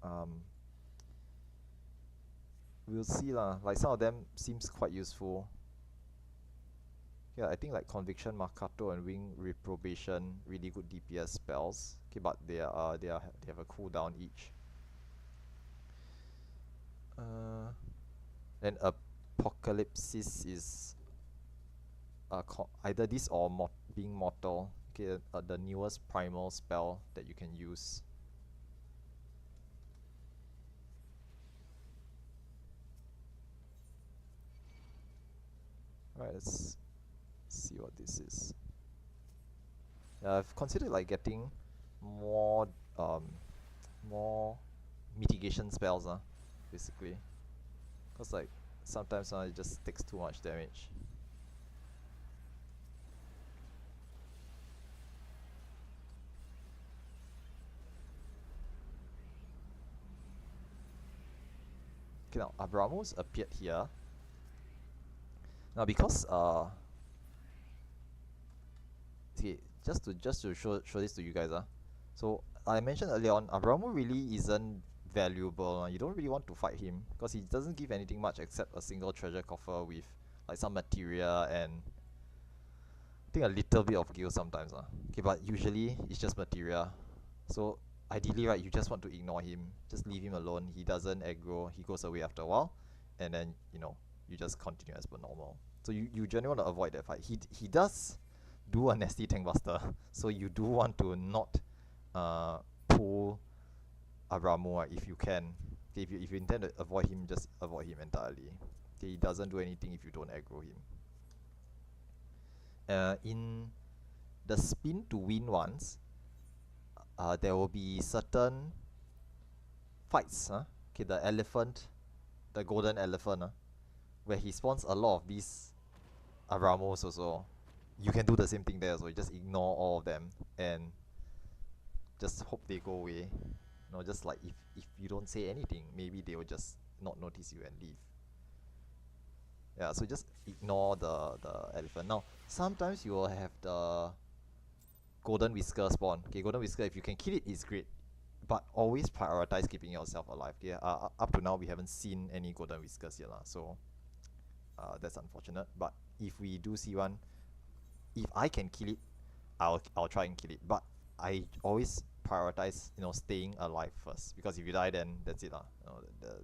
um, we'll see lah. Like some of them seems quite useful. Yeah, I think like Conviction, Makato, and Wing Reprobation, really good DPS spells. Okay, but they have a cooldown each. Then Apocalypsis is either this or being mortal. Okay, the newest primal spell that you can use. Alright, let's see what this is. Yeah, I've considered like getting more more mitigation spells, basically, cause like sometimes it just takes too much damage. Okay, now Abramos appeared here. Now because okay, just to show this to you guys, so I mentioned earlier on, Abramo really isn't valuable. You don't really want to fight him because he doesn't give anything much except a single treasure coffer with like some materia and I think a little bit of gil sometimes. Okay, but usually it's just materia. So ideally, right, you just want to ignore him. Just leave him alone. He doesn't aggro. He goes away after a while, and then you just continue as per normal. So you generally want to avoid that fight. He does do a nasty tank buster, so you do want to not pull Abramo if you can. Okay, if you intend to avoid him, just avoid him entirely. Okay, he doesn't do anything if you don't aggro him. In the spin to win ones, there will be certain fights, okay, the elephant, the golden elephant, where he spawns a lot of these Aramos also. You can do the same thing there, so you just ignore all of them and just hope they go away. Just like if you don't say anything, maybe they will just not notice you and leave. Yeah, so just ignore the elephant. Now, sometimes you will have the golden whisker spawn. Okay, golden whisker, if you can kill it, it's great. But always prioritize keeping yourself alive. Okay, up to now we haven't seen any golden whiskers yet, so that's unfortunate. But if we do see one, if I can kill it, I'll try and kill it. But I always prioritize staying alive first, because if you die, then that's it.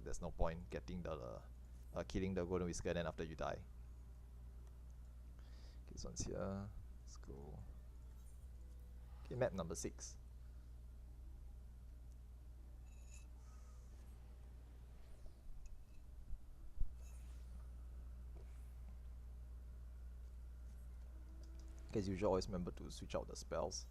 There's no point getting killing the golden whisker then after you die. Okay, this one's here. Let's go. Okay, map number 6. As usual, always remember to switch out the spells.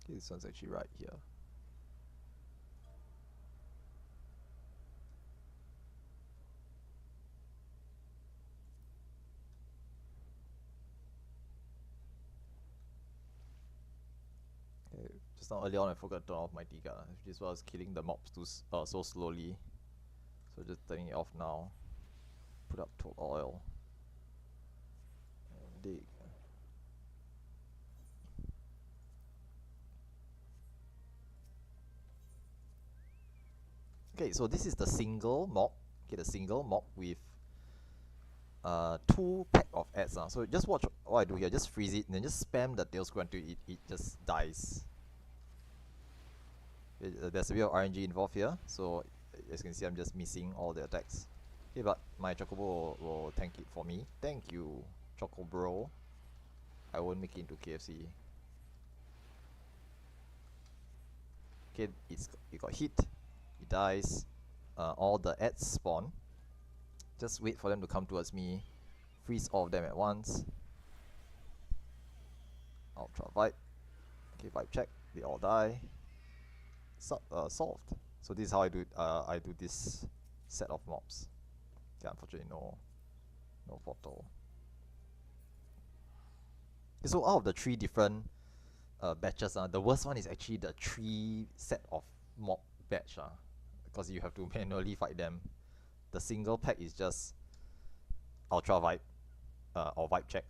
Okay, this one's actually right here. Just now earlier on I forgot to turn off my T-guard, which is why I was killing the mobs so slowly. So just turning it off now. Put up total oil. And dig. Okay, so this is the single mob. Okay, the single mob with 2 pack of ads. So just watch what I do here. Just freeze it and then just spam the tail screw until it just dies. There's a bit of RNG involved here, so as you can see, I'm just missing all the attacks. Okay, but my Chocobo will tank it for me. Thank you, Chocobro. I won't make it into KFC. Okay, it got hit. It dies. All the ads spawn. Just wait for them to come towards me. Freeze all of them at once. Ultra Vibe. Okay, Vibe check. They all die. Solved. So this is how I do this set of mobs. Yeah, unfortunately no portal. Okay, so out of the 3 different batches, the worst one is actually the 3 set of mob batch, because you have to manually fight them. The single pack is just Ultra Vibe or Vibe check.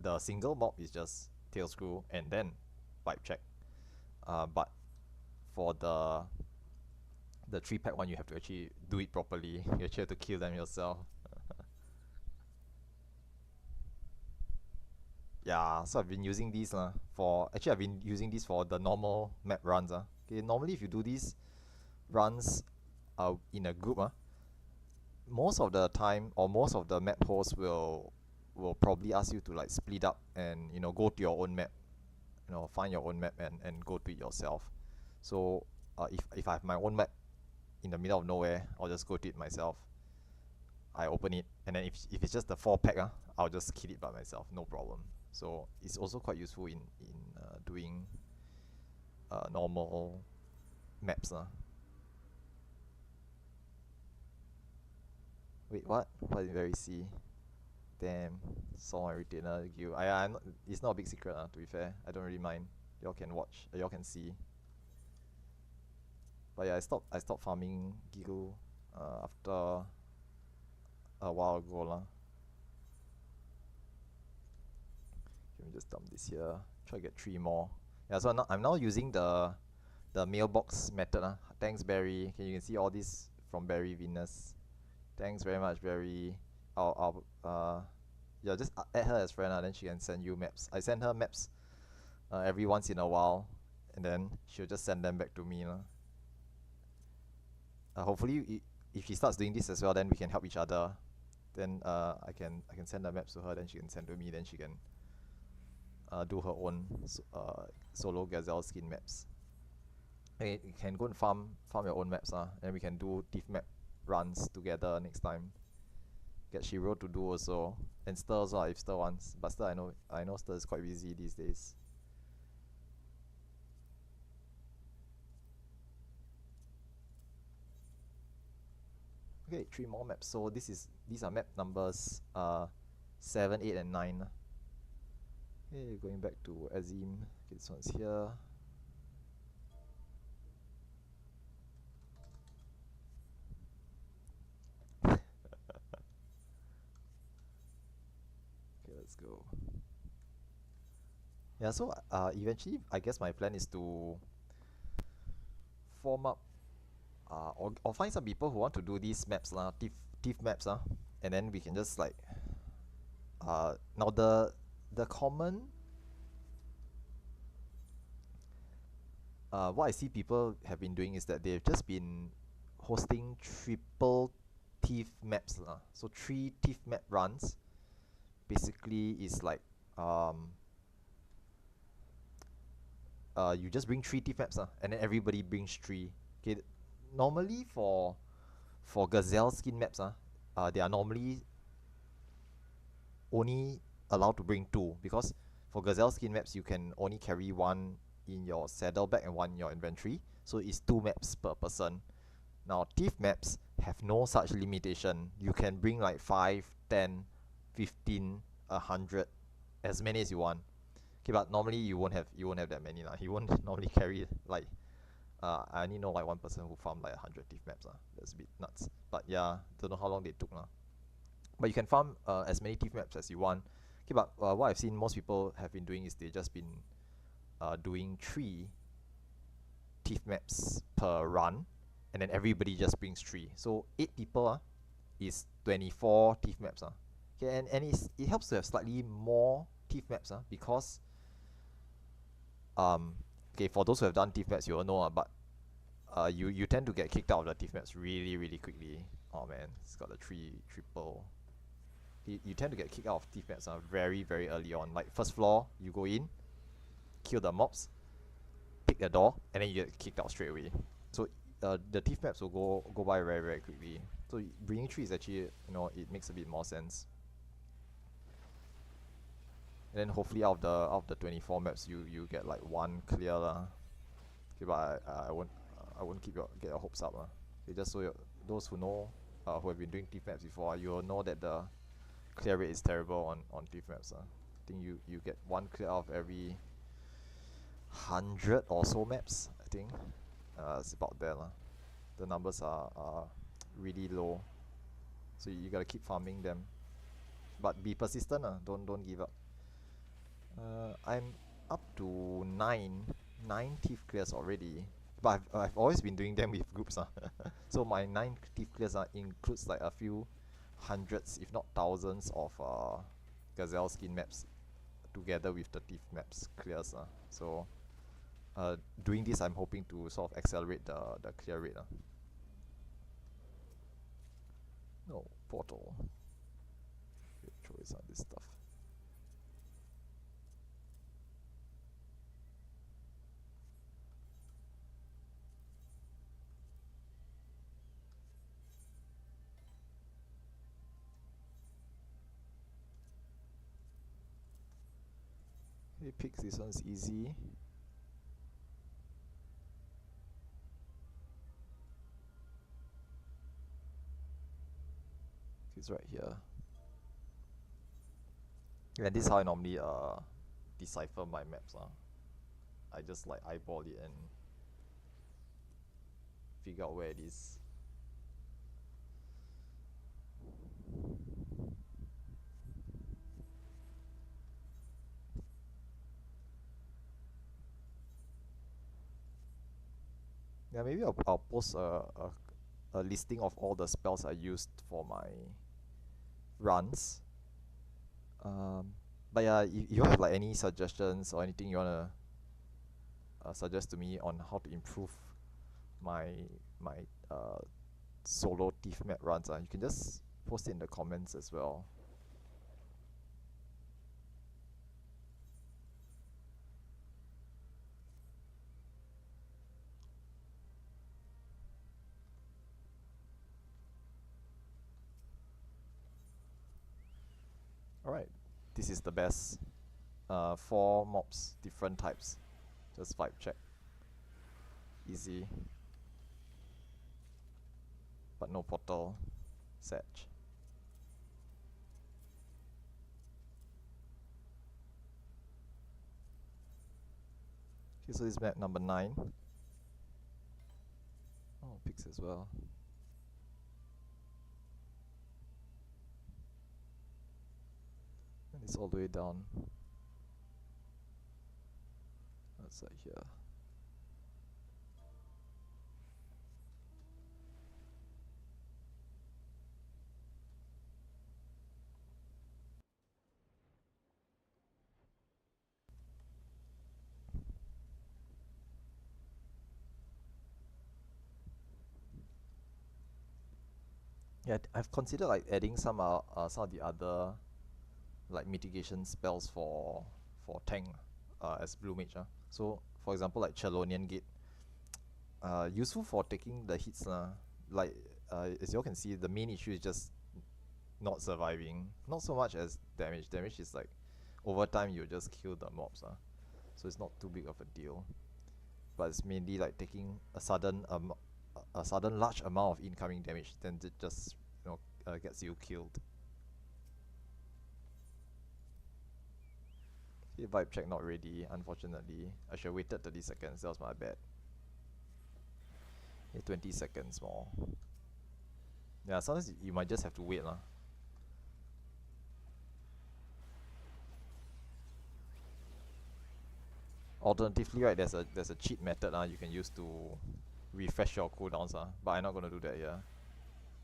The single mob is just tail screw and then Vibe check. But for the 3-pack one, you have to actually do it properly. You actually have to kill them yourself. Yeah, so I've been using these for the normal map runs. Okay, normally if you do these runs in a group, most of the time or most of the map hosts will probably ask you to like split up and go to your own map, find your own map and go to it yourself. So if I have my own map in the middle of nowhere, I'll just go to it myself. I open it, and then if it's just the 4-pack, I'll just kill it by myself, no problem. So it's also quite useful in doing normal maps. Wait, what? What did Barry see? Damn, saw my retainer guild. It's not a big secret, to be fair. I don't really mind. Y'all can watch, y'all can see. But yeah, I stopped farming guild after a while ago lah. Let me just dump this here. Try to get 3 more. Yeah, so I'm now using the mailbox method. Thanks, Barry. Okay, you can see all this from Barry Venus. Thanks very much, Barry. Yeah, just add her as friend, then she can send you maps. I send her maps every once in a while, and then she'll just send them back to me. Hopefully, if she starts doing this as well, then we can help each other. Then I can send the maps to her, then she can send to me, then she can do her own solo Gazelleskin Maps. Okay, you can go and farm your own maps, and we can do thief map runs together next time. Get Shiro to do also, and Stir also if Stir wants. But Stir, I know Stir is quite busy these days. Okay, 3 more maps. So these are map numbers 7, 8, and 9. Okay, going back to Azim. Okay, this one's here. Okay, let's go. Yeah, so eventually I guess my plan is to form up or find some people who want to do these maps thief maps, and then we can just like now the common what I see people have been doing is that they've just been hosting triple thief maps, so 3 thief map runs basically is like you just bring 3 thief maps, and then everybody brings 3. Okay, normally for Gazelleskin Maps, they are normally only allowed to bring 2, because for Gazelleskin Maps you can only carry 1 in your saddlebag and 1 in your inventory, so it's 2 maps per person. Now thief maps have no such limitation. You can bring like 5, 10, 15, 100, as many as you want. Okay, but normally you won't have that many lah. You won't normally carry like I only know like one person who farmed like 100 thief maps. That's a bit nuts. But yeah, don't know how long they took lah. But you can farm as many thief maps as you want. Okay, but what I've seen most people have been doing is they just been doing 3 thief maps per run, and then everybody just brings 3. So 8 people is 24 thief maps. Okay, and it helps to have slightly more thief maps because okay, for those who have done thief maps, you will know but you tend to get kicked out of the thief maps really quickly. Oh man, it's got the triple. You tend to get kicked out of thief maps very early on. Like first floor, you go in, kill the mobs, pick a door, and then you get kicked out straight away. So the thief maps will go by very quickly. So bringing 3 is actually, it makes a bit more sense. And then hopefully out of the 24 maps, you get like 1 clear lah. Okay, but I won't get your hopes up Okay, just so those who know, who have been doing thief maps before, you will know that the clear rate is terrible on thief maps. I think you get 1 clear out of every 100 or so maps. I think it's about there lah. The numbers are really low, so you gotta keep farming them, but be persistent. Don't give up. I'm up to 9 thief clears already, but I've always been doing them with groups. So my 9 thief clears includes like a few hundreds, if not thousands, of Gazelleskin maps together with the thief maps clears. So doing this, I'm hoping to sort of accelerate the clear rate. No portal. Okay, throw away some of this stuff. Okay, picks, this one's easy. It's right here. And this is how I normally decipher my maps. I just like eyeball it and figure out where it is. Yeah, maybe I'll post a listing of all the spells I used for my runs. But yeah, if you have like any suggestions or anything you wanna suggest to me on how to improve my solo thief map runs, you can just post it in the comments as well. Alright, this is the best. 4 mobs, different types. Just vibe check. Easy. But no portal. Satch. Okay, so this is map number 9. Oh, picks as well. And it's all the way down. That's like here. Yeah, I've considered like adding some of the other like mitigation spells for tank as blue mage. So for example, like Chelonian Gate, useful for taking the hits. Like as you all can see, the main issue is just not surviving. Not so much as damage. Damage is like over time you just kill the mobs. So it's not too big of a deal. But it's mainly like taking a sudden large amount of incoming damage, then it just gets you killed. Okay, vibe check not ready, unfortunately. I should have waited 30 seconds, that was my bad. Okay, 20 seconds more. Yeah, sometimes you might just have to wait lah. Alternatively, right, there's a cheat method you can use to refresh your cooldowns, but I'm not gonna do that here.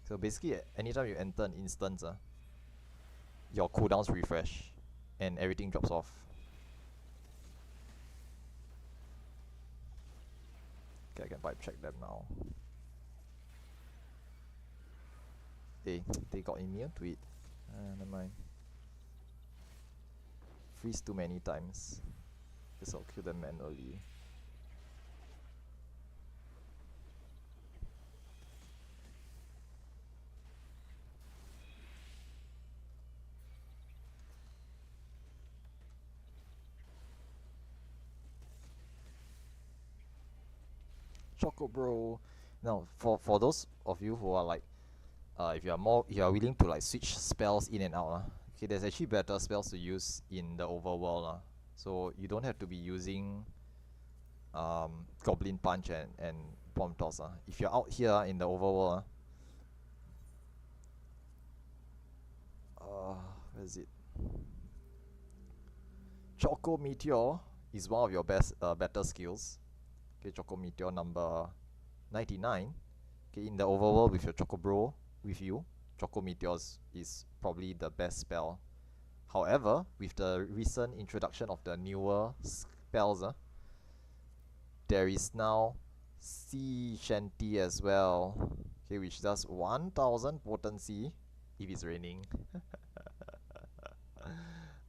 So basically, anytime you enter an instance, your cooldowns refresh and everything drops off. Okay, I can vibe check them now. They got immune to it. Never mind. Freeze too many times. Guess I'll kill them manually. Choco bro. Now for those of you who are like if you are willing to like switch spells in and out, okay, there's actually better spells to use in the overworld, so you don't have to be using Goblin Punch and Bomb Toss. If you're out here in the overworld, where is it? Choco Meteor is one of your better skills. Okay, Choco Meteor number 99. Okay, in the overworld with your Choco Bro with you, Choco Meteors is probably the best spell. However, with the recent introduction of the newer spells, there is now Sea Shanty as well, okay, which does 1000 potency if it's raining.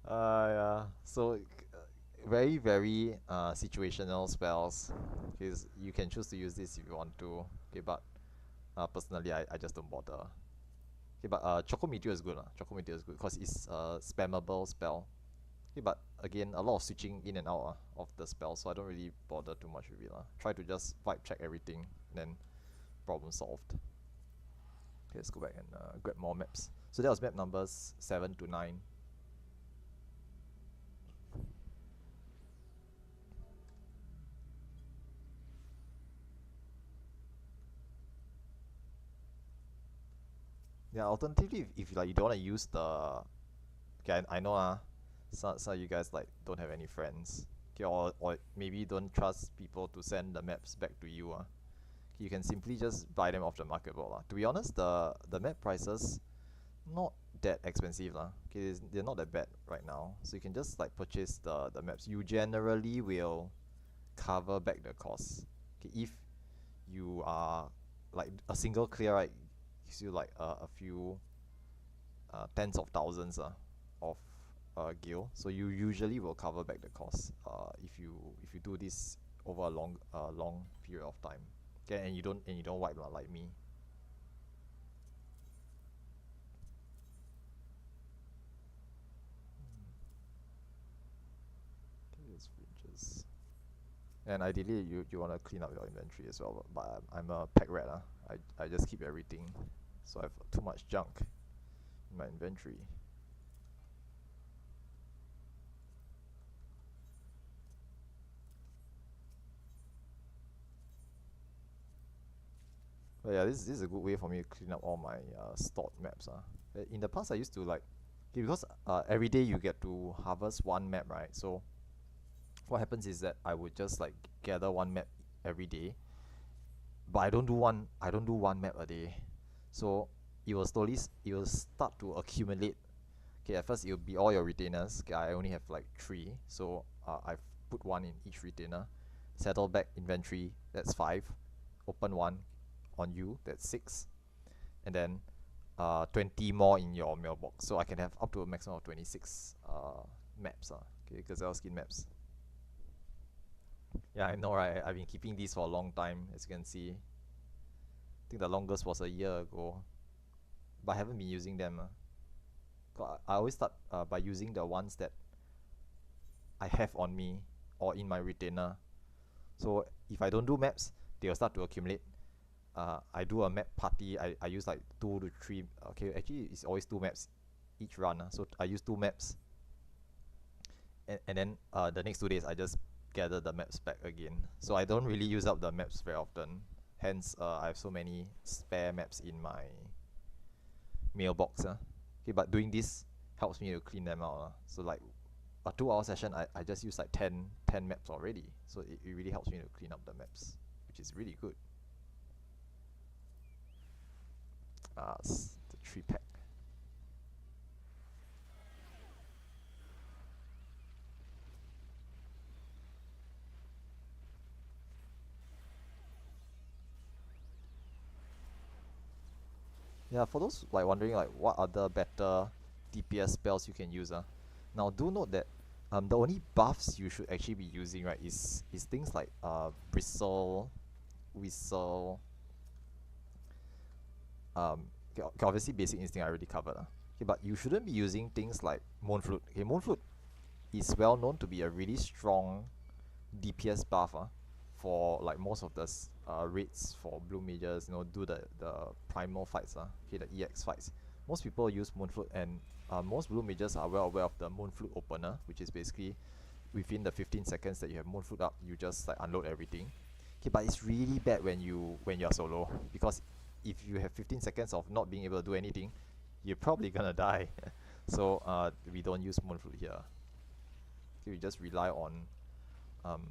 Yeah, so very very situational spells, because you can choose to use this if you want to. Okay, but personally I just don't bother. Okay, but Choco Meteor is good. Choco Meteor is good because it's a spammable spell. Okay, but again, a lot of switching in and out of the spell, so I don't really bother too much with it. Try to just vibe check everything, then problem solved. Okay, let's go back and grab more maps. So that was map numbers 7 to 9. Yeah, alternatively, if like you don't want to use the... Okay, I know some of you guys like don't have any friends. Okay, or maybe you don't trust people to send the maps back to you. You can simply just buy them off the market board. To be honest, the map prices not that expensive. Okay, they're not that bad right now. So you can just like purchase the maps. You generally will cover back the cost. Okay, if you are like a single clear, right, gives you like a few tens of thousands of gil. So you usually will cover back the cost if you do this over a long period of time. Okay, and you don't wipe like me. Okay, there's fringes. And ideally you want to clean up your inventory as well, but I'm a pack rat. I just keep everything, so I have too much junk in my inventory. But yeah, this is a good way for me to clean up all my stored maps. In the past I used to like, okay, because every day you get to harvest one map, right? So what happens is that I would just like gather one map every day, but I don't do one map a day. So it will start to accumulate. Okay, at first it will be all your retainers. Okay, I only have like 3, so I've put one in each retainer. Settle back inventory, that's 5. Open one on you, that's 6. And then 20 more in your mailbox, so I can have up to a maximum of 26 maps. Okay, Gazelleskin Maps. Yeah, I know, right? I've been keeping these for a long time, as you can see. I think the longest was a year ago, but I haven't been using them. I always start by using the ones that I have on me or in my retainer. So if I don't do maps, they'll start to accumulate. I do a map party. I use like 2 to 3. Okay, actually it's always 2 maps each run. So I use 2 maps, and then the next 2 days I just gather the maps back again. So I don't really use up the maps very often. Hence, I have so many spare maps in my mailbox. Okay, but doing this helps me to clean them out. So like a 2-hour session, I just use like 10 maps already. So it really helps me to clean up the maps, which is really good. The 3-pack. Yeah, for those like wondering like what other better DPS spells you can use, now do note that the only buffs you should actually be using, right, is things like bristle, whistle, okay, obviously basic instinct I already covered, okay, but you shouldn't be using things like moon flute. Okay, moon flute is well known to be a really strong DPS buff, for like most of the raids for blue mages, do the primal fights, okay, the EX fights. Most people use Moonflute, and most blue mages are well aware of the Moonflute opener, which is basically within the 15 seconds that you have Moonflute up, you just like unload everything. Okay, but it's really bad when you're solo, because if you have 15 seconds of not being able to do anything, you're probably gonna die. So we don't use Moonflute here. Okay, we just rely on um,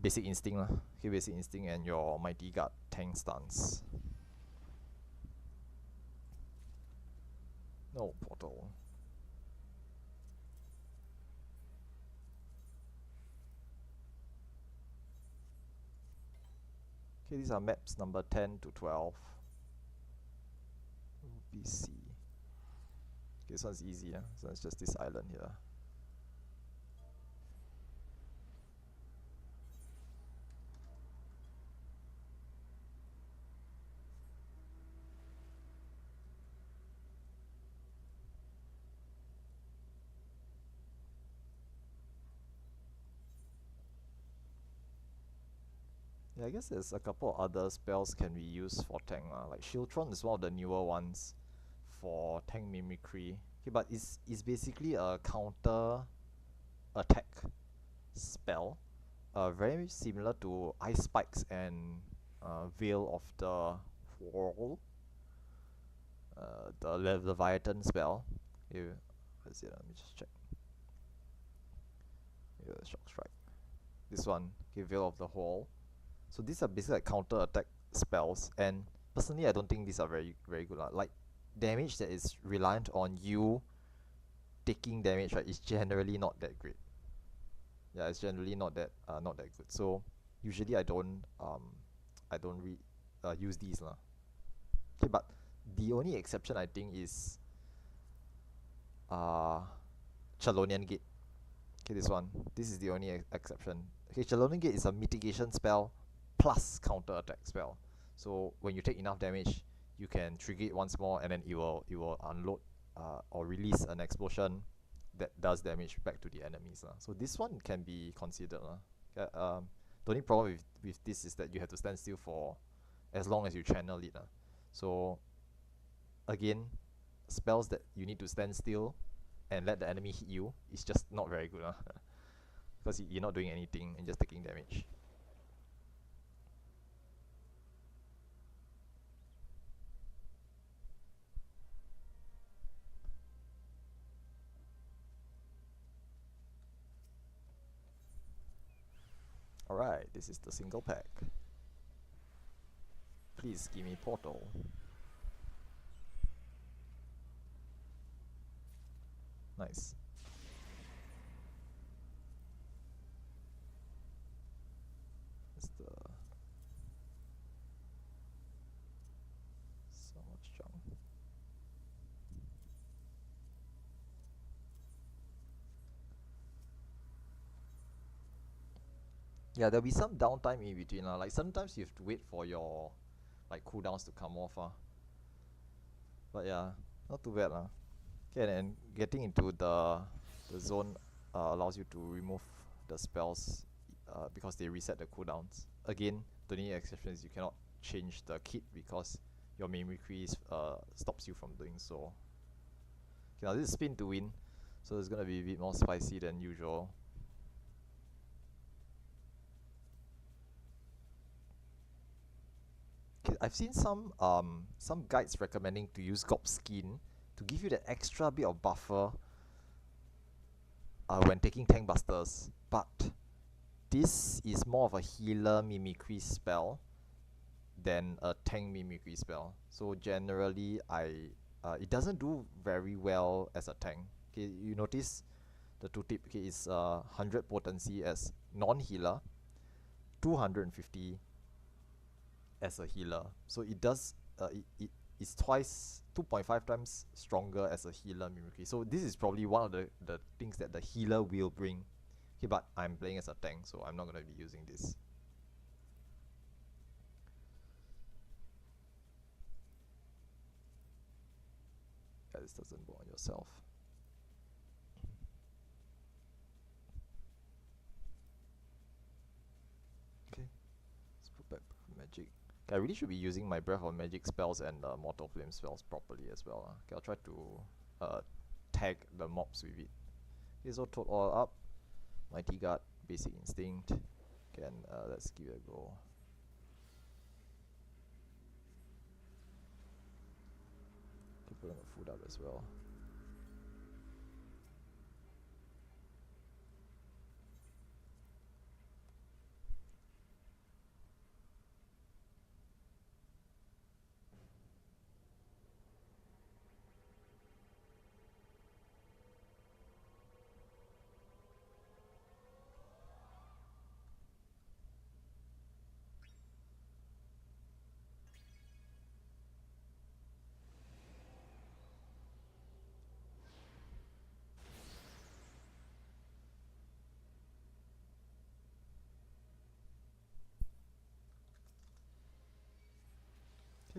basic instinct lah. Okay, basic instinct and your mighty guard tank stance. No portal. Okay, these are maps number 10 to 12. BC. Okay, this one's easy, so it's just this island here. Yeah, I guess there's a couple of other spells can be used for tank. Like Shieldtron is one of the newer ones for tank mimicry. Okay, but it's basically a counter attack spell. Very similar to Ice Spikes and Veil of the Whirl. The Leviathan spell. Let's see, let me just check. Yeah, Shock Strike. This one, okay, Veil of the Whirl. So these are basically like counter attack spells, and personally I don't think these are very very good. Like damage that is reliant on you taking damage, right, is generally not that great. Yeah, it's generally not that good. So usually I don't use these lah. Okay, but the only exception I think is uh Chelonian Gate. Okay, this one. This is the only exception. Okay, Chelonian Gate is a mitigation spell plus counter attack spell. So when you take enough damage, you can trigger it once more, and then it will unload or release an explosion that does damage back to the enemies. So this one can be considered. Okay, the only problem with this is that you have to stand still for as long as you channel it. So again, spells that you need to stand still and let the enemy hit you is just not very good. Because you're not doing anything and just taking damage. Alright, this is the single pack. Please give me portal. Nice. It's the so much junk. Yeah, there'll be some downtime in between like sometimes you have to wait for your like cooldowns to come off but yeah, not too bad Okay, and getting into the zone allows you to remove the spells because they reset the cooldowns. Again, the only exception is you cannot change the kit because your mimicry stops you from doing so. Okay, now this is spin to win, so it's gonna be a bit more spicy than usual. Okay, I've seen some guides recommending to use Gazelleskin to give you that extra bit of buffer when taking tank busters, but this is more of a healer mimicry spell, than a tank mimicry spell. So generally, it doesn't do very well as a tank. Okay, you notice the two tip. Okay, is 100 potency as non-healer, 250 as a healer. So it does it is twice 2.5 times stronger as a healer mimicry. So this is probably one of the things that the healer will bring. Okay, but I'm playing as a tank, so I'm not gonna be using this. Yeah, this doesn't work on yourself. Okay, let's put back magic. Okay, I really should be using my Breath of Magic spells and Mortal Flame spells properly as well. Okay, I'll try to tag the mobs with it. Okay, so total all up. Mighty Guard, Basic Instinct. Okay, and let's give it a go. Okay, put on the food up as well.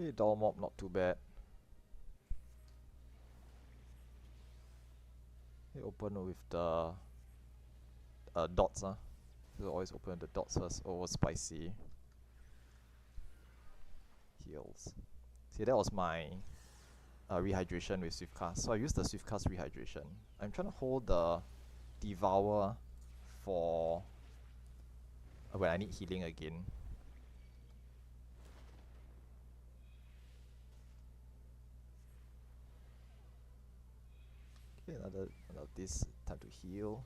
Okay, Doll Mob, not too bad. Okay, open with the dots. So always open the dots first. Oh, spicy. Heals. See, that was my rehydration with Swiftcast. So I use the Swiftcast rehydration. I'm trying to hold the Devour for when I need healing again. Okay, another this time to heal.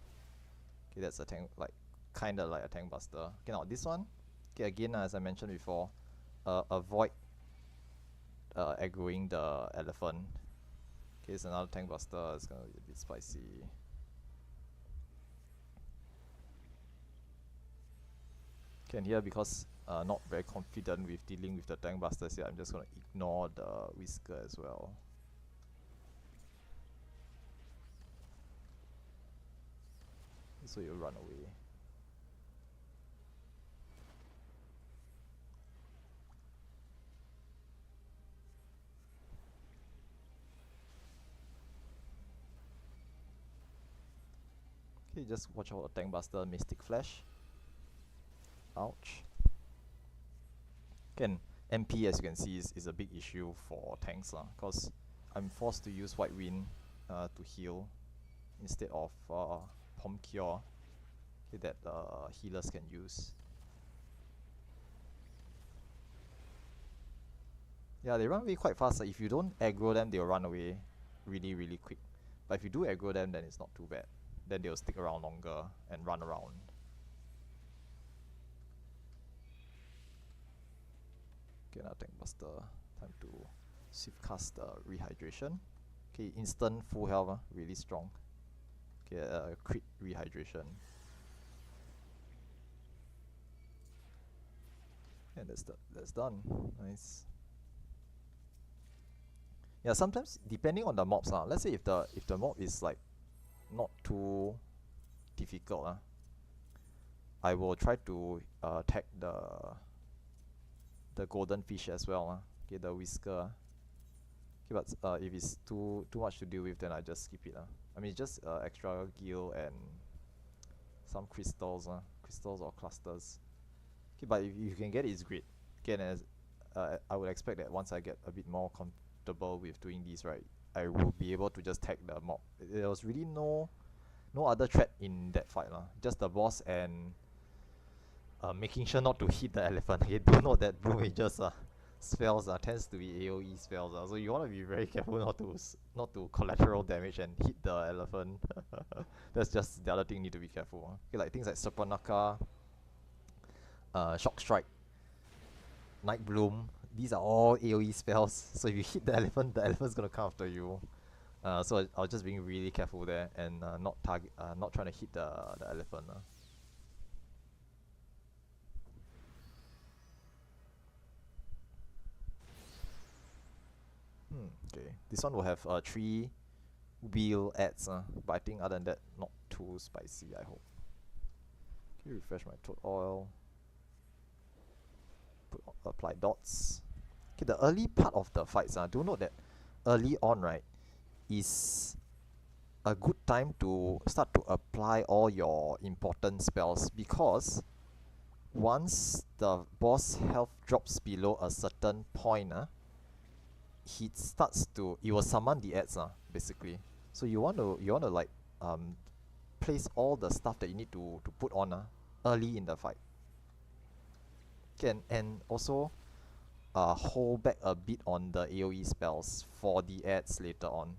Okay, that's a tank, like kinda like a tank buster. Okay, now this one. Okay, again as I mentioned before, avoid aggroing the elephant. Okay, it's another tank buster. It's gonna be a bit spicy. Okay, and here because not very confident with dealing with the tank busters here, I'm just gonna ignore the whisker as well. So you run away. Okay, just watch out for tank buster, Mystic Flash. Ouch. Again, MP as you can see is a big issue for tanks because I'm forced to use White Wind to heal instead of Palm Cure that healers can use. Yeah, they run away quite fast. If you don't aggro them, they'll run away really quick. But if you do aggro them, then it's not too bad. Then they'll stick around longer and run around. Okay, now Tank Buster. Time to Swiftcast Rehydration. Okay, instant full health, really strong. Okay, crit rehydration. And that's done. Nice. Yeah, sometimes depending on the mobs, let's say if the mob is like not too difficult, I will try to tag the golden fish as well. Okay, the whisker. Okay, but if it's too much to deal with, then I just skip it. I mean, just extra gil and some crystals, crystals or clusters. Okay, but if you can get it, it's great. Again, as I would expect that once I get a bit more comfortable with doing these, right, I will be able to just tag the mob. There was really no other threat in that fight, just the boss and making sure not to hit the elephant. Okay, do note that Blue Mage's spells tends to be AoE spells, so you want to be very careful not to collateral damage and hit the elephant. That's just the other thing you need to be careful. Okay, like things like Serpenaka, Shock Strike. Night Bloom. These are all AoE spells. So if you hit the elephant's gonna come after you. So I was just being really careful there and not trying to hit the elephant. Okay, this one will have 3 wheel ads, but I think other than that, not too spicy, I hope. Okay, refresh my toad oil. Apply dots. Okay, the early part of the fights, do note that early on, right, is a good time to start to apply all your important spells, because once the boss health drops below a certain point, it will summon the ads, basically. So you want to like place all the stuff that you need to put on early in the fight. Okay, and also hold back a bit on the AoE spells for the ads later on.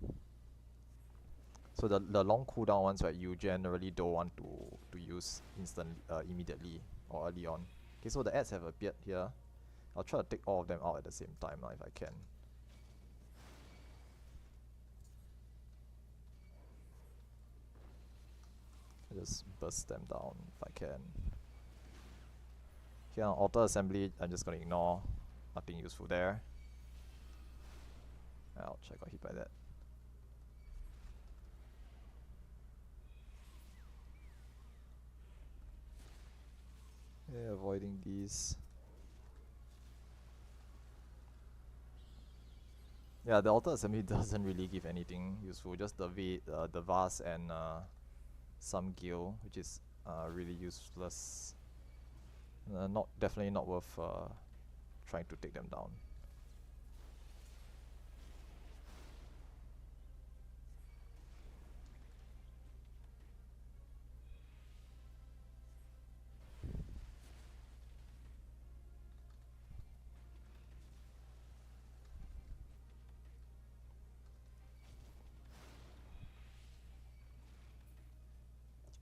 So the long cooldown ones, right, you generally don't want to use immediately or early on. Okay, so the ads have appeared here. I'll try to take all of them out at the same time if I can. I just burst them down if I can. Okay, on auto assembly, I'm just gonna ignore. Nothing useful there. Ouch, I got hit by that. Yeah, avoiding these. Yeah, the auto assembly doesn't really give anything useful, just the vase and some gil, which is really useless. Definitely not worth trying to take them down.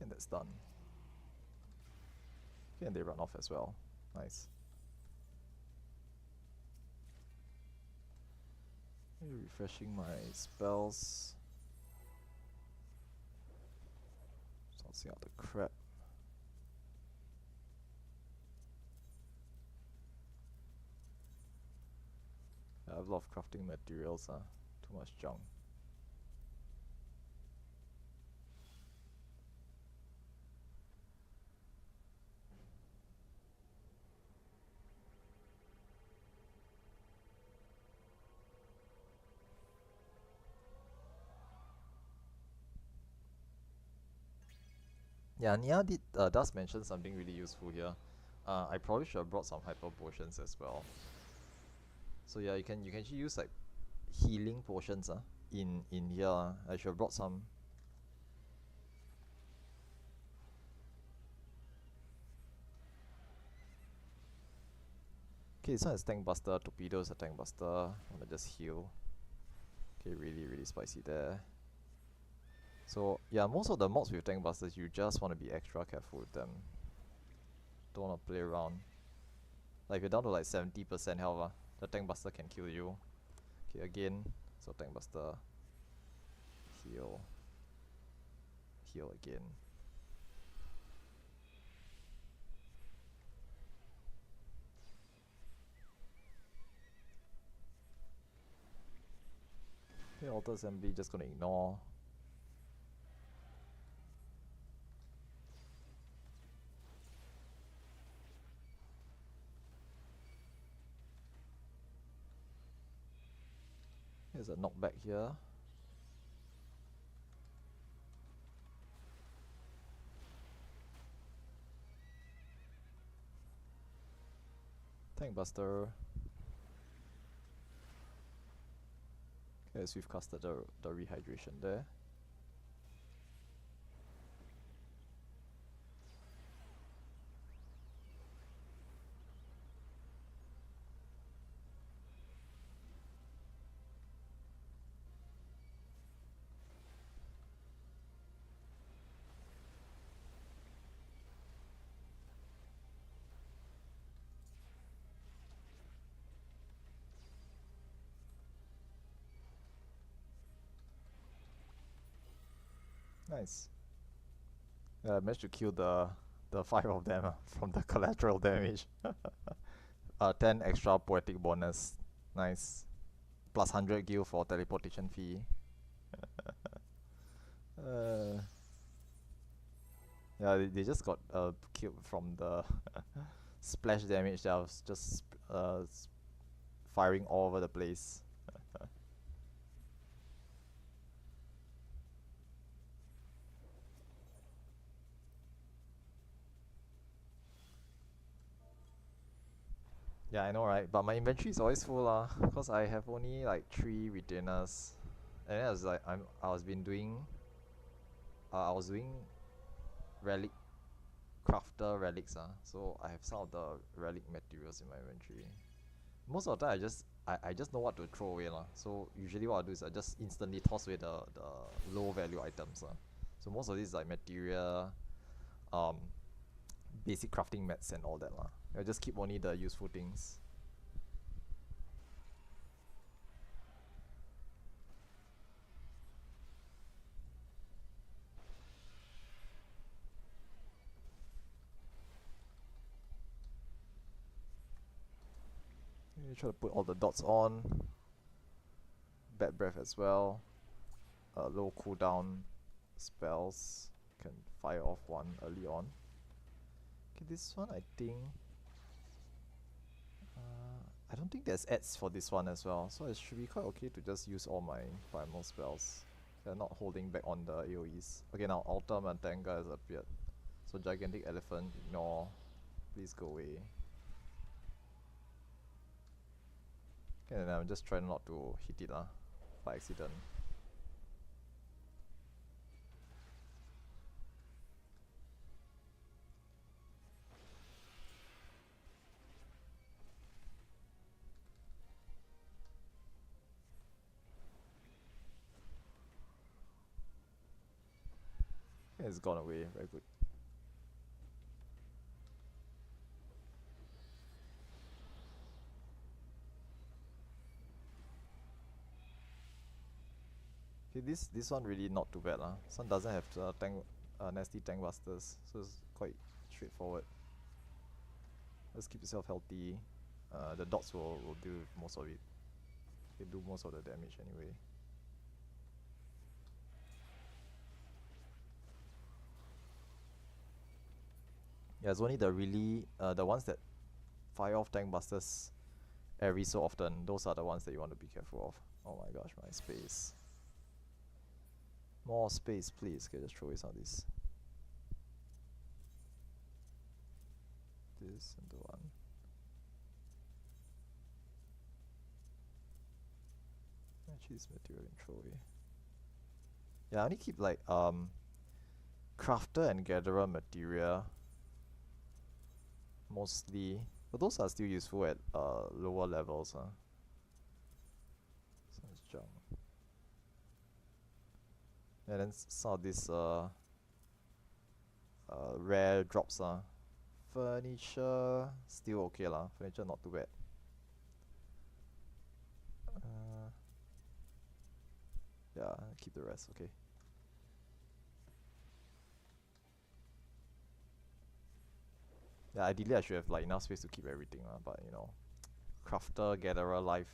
And that's done. Okay, and they run off as well. Nice. Refreshing my spells. Tossing out the crap. I have a lot of crafting materials, too much junk. Yeah, Nia does mention something really useful here. I probably should have brought some hyper potions as well. So yeah, you can actually use like healing potions in here. I should have brought some. Okay, this one is Tank Buster, Torpedo is a Tank Buster. I'm gonna just heal. Okay, really spicy there. So yeah, most of the mobs with Tank Busters, you just want to be extra careful with them. Don't want to play around. Like if you're down to like 70% health, the Tank Buster can kill you. Okay, again, so Tank Buster. Heal. Heal again. Okay, auto assembly, just gonna ignore. There's a knockback here. Tank Buster. Okay, so we've casted the rehydration there. Nice. Yeah, I managed to kill the 5 of them from the collateral damage. 10 extra poetic bonus. Nice. Plus 100 gil for teleportation fee. uh, yeah, they just got killed from the splash damage that was just firing all over the place. Yeah, I know, right? But my inventory is always full cause I have only like 3 retainers, and then I was like, I was been doing, I was doing relic crafter relics so I have some of the relic materials in my inventory. Most of the time I just know what to throw away so usually what I do is I just instantly toss away the low value items so most of these like material, um, basic crafting mats and all that I just keep only the useful things. You try to put all the dots on. Bad breath as well. Low cooldown spells. Can fire off one early on. Okay, this one I think I don't think there's ads for this one as well, so it should be quite okay to just use all my primal spells. They're not holding back on the AoEs. Okay, now Altar Matanga has appeared. So Gigantic Elephant, ignore. Please go away. Okay, and I'm just trying not to hit it by accident. Okay, it's gone away, very good. Okay, this one really not too bad This one doesn't have nasty tank busters, so it's quite straightforward. Just keep yourself healthy. The dots will deal with most of it. They do most of the damage anyway. Yeah, it's only the really the ones that fire off tank busters every so often. Those are the ones that you want to be careful of. Oh my gosh, my space. More space, please. Okay, just throw away some of this. This and the one. Actually, this material can throw away. Yeah, I only keep like crafter and gatherer material mostly, but those are still useful at lower levels So let's jump. And then some of these rare drops furniture still okay furniture not too bad. Yeah, keep the rest, okay. Yeah, ideally I should have like enough space to keep everything but you know, crafter, gatherer life,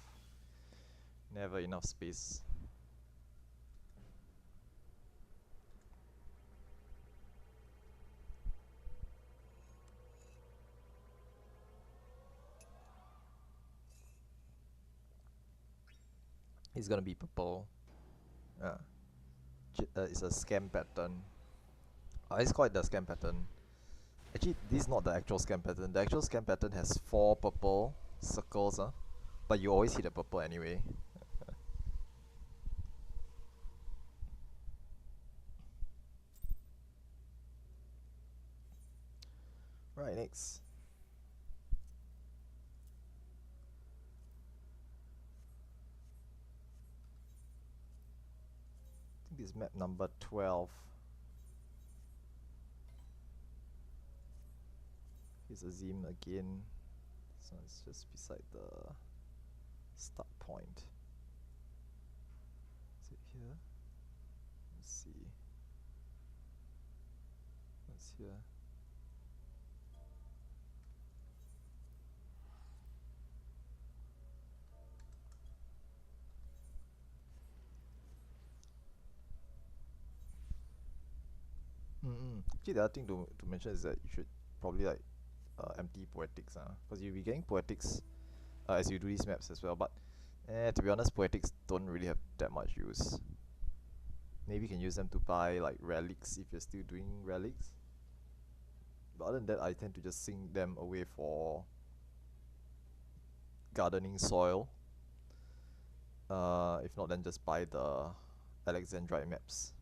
never enough space. It's gonna be purple. Yeah. It's a scam pattern. It's quite the scam pattern. Actually, this is not the actual scam pattern. The actual scam pattern has 4 purple circles but you always hit the purple anyway. Right, next. I think this is map number 12. Here's Azim again. So it's just beside the start point. Is it here? Let's see. here. Actually, the other thing to mention is that you should probably like empty poetics, because you'll be getting poetics as you do these maps as well. But to be honest, poetics don't really have that much use. Maybe you can use them to buy like relics if you're still doing relics. But other than that, I tend to just sink them away for gardening soil. If not, then just buy the Alexandrite maps.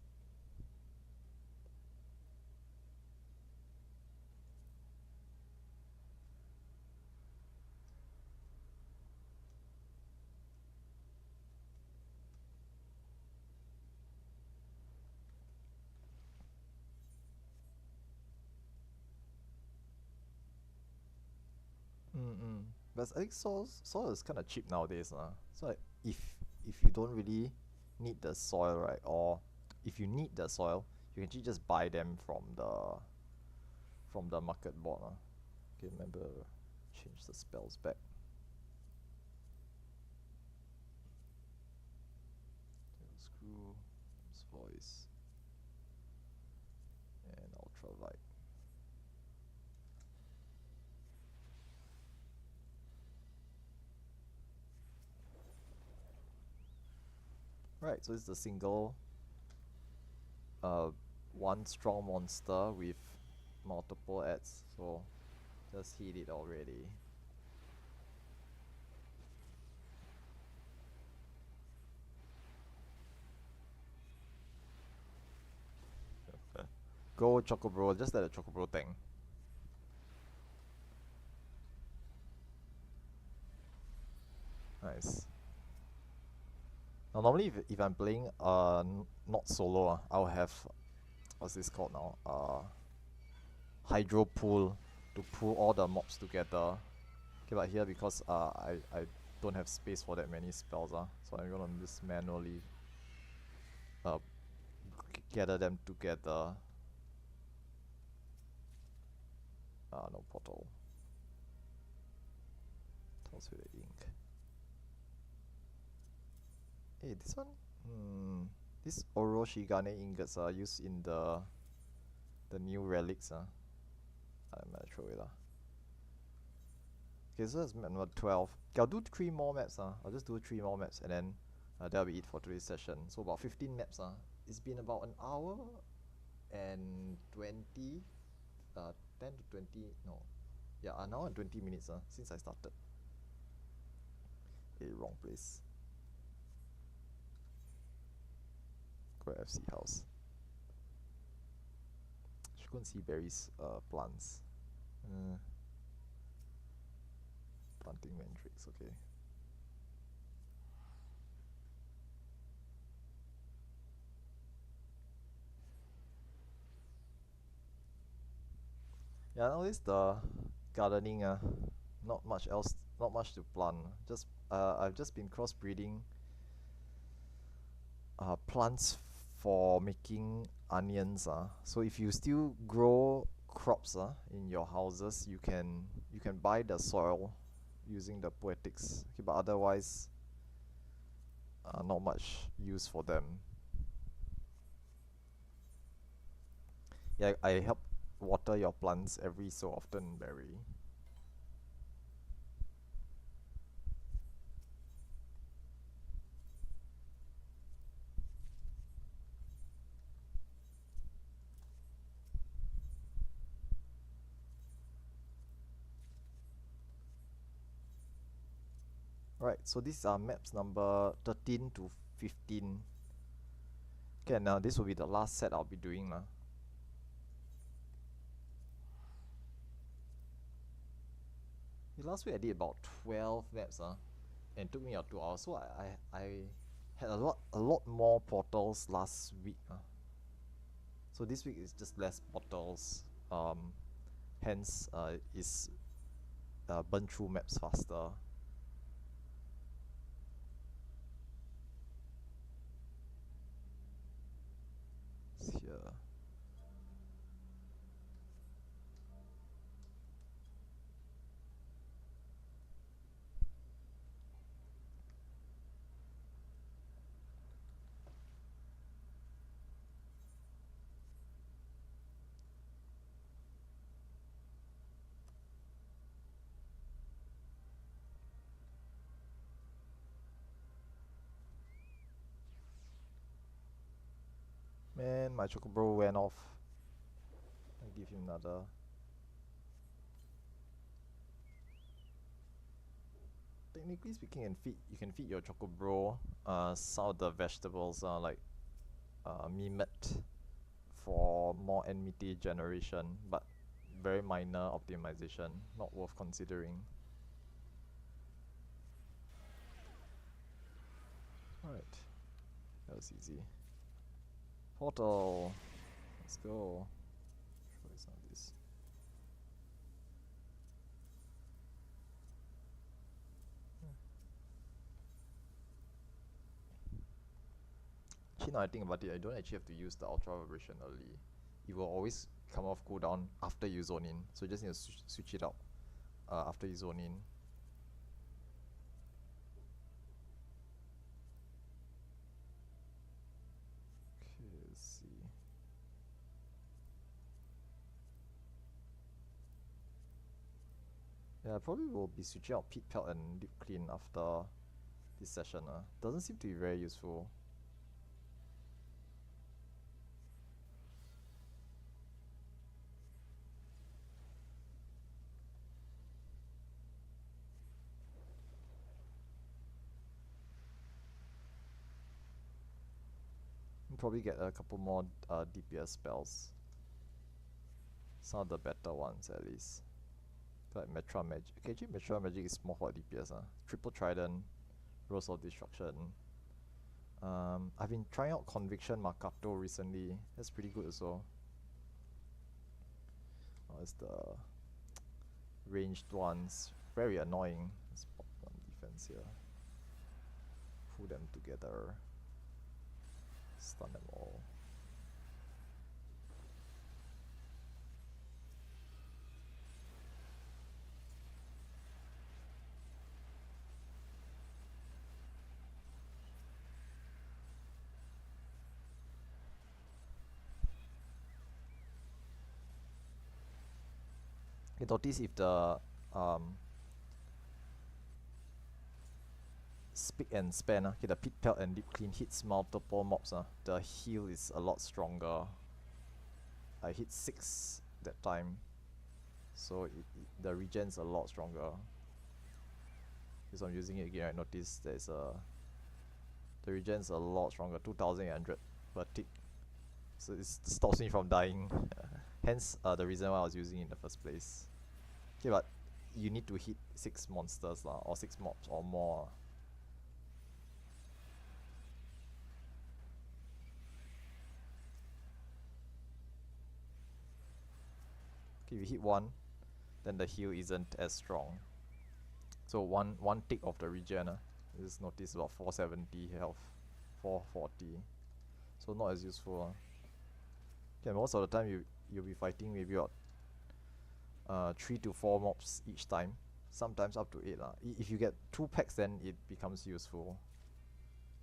But I think soil is kind of cheap nowadays, so like, if you don't really need the soil, right, or if you need the soil, you can actually just buy them from the market board, Okay, remember change the spells back. Screw voice and ultralight. Right, so it's the single one strong monster with multiple ads, so just hit it already. Go Chocobro, just let the Chocobro tank. Nice. Now normally if I'm playing not solo, I'll have, what's this called now? Hydro pool to pull all the mobs together. Okay, but here because I don't have space for that many spells, so I'm gonna just manually gather them together. No portal. Toss with the ink. Hey, this one? These Oroshigane ingots are used in the new relics, I'm gonna throw it, Okay, so that's map number 12. Okay, I'll do 3 more maps, I'll just do 3 more maps and then that'll be it for today's session. So about 15 maps, It's been about an hour and 20, 10 to 20, no. Yeah, an hour and 20 minutes, since I started. Wrong place. Go FC house. Should go and see Barry's plants. Planting mandrakes, okay. Yeah, nowadays the gardening, not much else, not much to plant. Just I've just been crossbreeding plants for making onions. So if you still grow crops in your houses, you can buy the soil using the poetics. Okay, but otherwise, not much use for them. Yeah, I help water your plants every so often, Barry. Right, so these are maps number 13 to 15. Okay, now this will be the last set I'll be doing. Last week I did about 12 maps, and it took me about 2 hours. So I had a lot more portals last week. So this week is just less portals. Hence is burn through maps faster. It's here. And my Chocobro went off. I'll give him another. Technically speaking, you can feed your Chocobro some of the vegetables like Mimet for more enmity generation, but very minor optimization, not worth considering. Alright, that was easy. Portal, let's go. Sure, it's not this. Actually, now I think about it, I don't actually have to use the ultra vibration early. It will always come off cooldown after you zone in, so you just need to switch it out after you zone in. Okay, let's see. Yeah, I probably will be switching out Pit Pelt and Deep Clean after this session. Doesn't seem to be very useful. Probably get a couple more DPS spells. Some of the better ones at least. Like Metra Magic. Okay, actually Metra Magic is more for DPS. Triple Trident, Rose of Destruction. I've been trying out Conviction Makato recently. That's pretty good also. Oh, it's the ranged ones. Very annoying. Let's pop on defense here. Pull them together. Stun them all. You notice if the Spick and Span, okay, the Pit Pelt and Deep Clean hits multiple mobs, the heal is a lot stronger. I hit 6 that time, so the regen's a lot stronger. Because I'm using it again, I notice there's the regen's a lot stronger, 2800 per tick. So it stops me from dying. Hence the reason why I was using it in the first place. Okay, but you need to hit 6 monsters or 6 mobs or more. Okay, if you hit 1, then the heal isn't as strong. So one tick of the regen, just notice about 470 health, 440. So not as useful. Okay, most of the time you'll be fighting maybe about 3 to 4 mobs each time. Sometimes up to 8 . If you get 2 packs, then it becomes useful.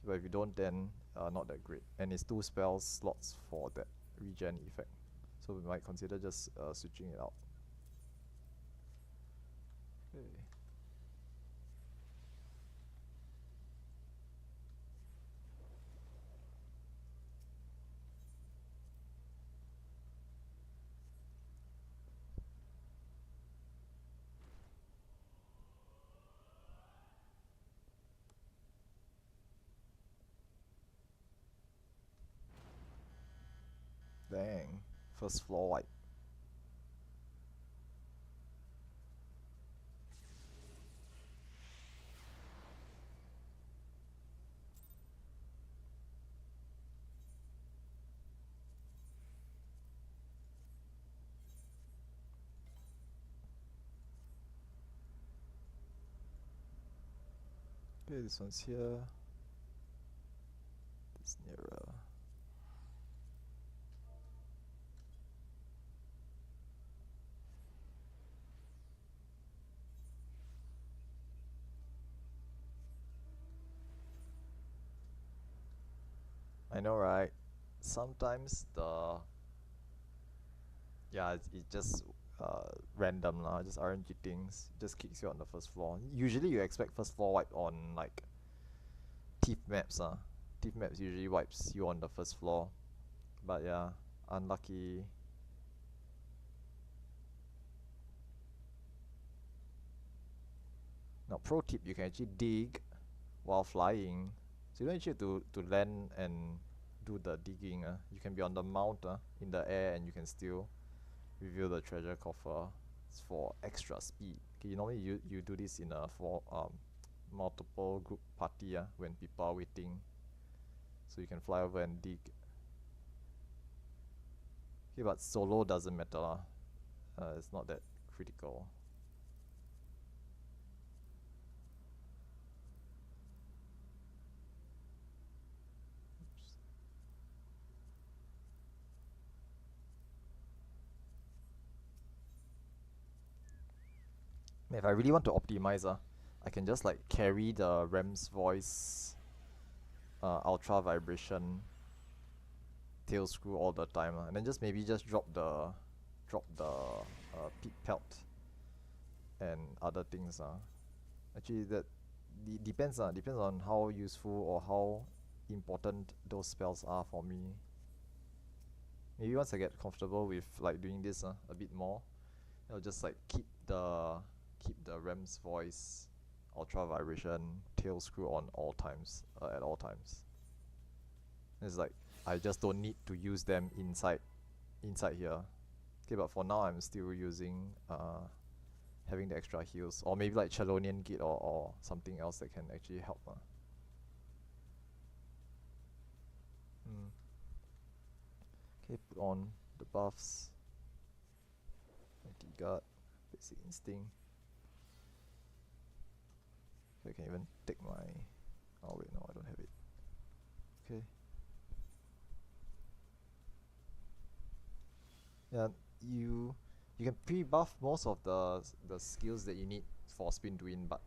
But if you don't, then not that great. And it's 2 spell slots for that regen effect. So we might consider just switching it out. Okay. Dang, first floor wipe. Okay, this one's here. This nearer. I know, right? Sometimes it's just random just RNG things. Just kicks you on the first floor. Usually you expect first floor wipe on like Thief maps. Thief maps usually wipes you on the first floor. But yeah, unlucky. Now, pro tip, you can actually dig while flying. So you don't actually have to land and do the digging. You can be on the mount in the air and you can still reveal the treasure coffer. It's for extra speed. Okay, you normally you do this in a for multiple group party when people are waiting. So you can fly over and dig. Okay, but solo doesn't matter it's not that critical. Oops. If I really want to optimize I can just like carry the Ram's voice ultra vibration tail screw all the time and then just maybe just drop the pit pelt and other things actually that depends depends on how useful or how important those spells are for me. Maybe once I get comfortable with like doing this a bit more, I'll just like keep the Ram's voice ultra vibration tail screw on all times at all times. It's like I just don't need to use them inside here. Okay, but for now I'm still using having the extra heals or maybe like Chelonian Gate or something else that can actually help. Okay, put on the buffs. Anti-guard, basic instinct. So I can even take my... Oh wait, no, I don't have it. Okay. Yeah, you can pre-buff most of the skills that you need for Spin to Win, but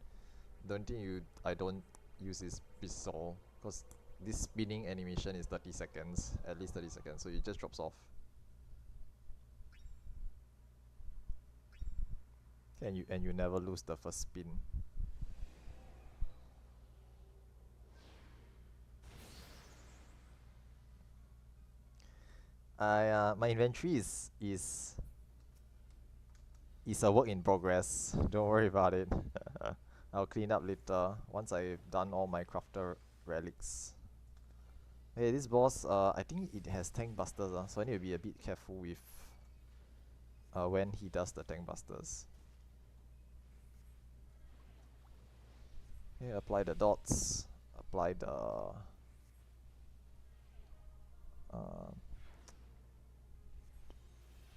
the only thing I don't use is Pistol, because this spinning animation is 30 seconds, at least 30 seconds, so it just drops off. Okay, and you never lose the first spin. My inventory is a work in progress. Don't worry about it. I'll clean up later once I've done all my crafter relics. Hey, this boss, I think it has tank busters, so I need to be a bit careful with when he does the tank busters. Okay, apply the dots. Apply the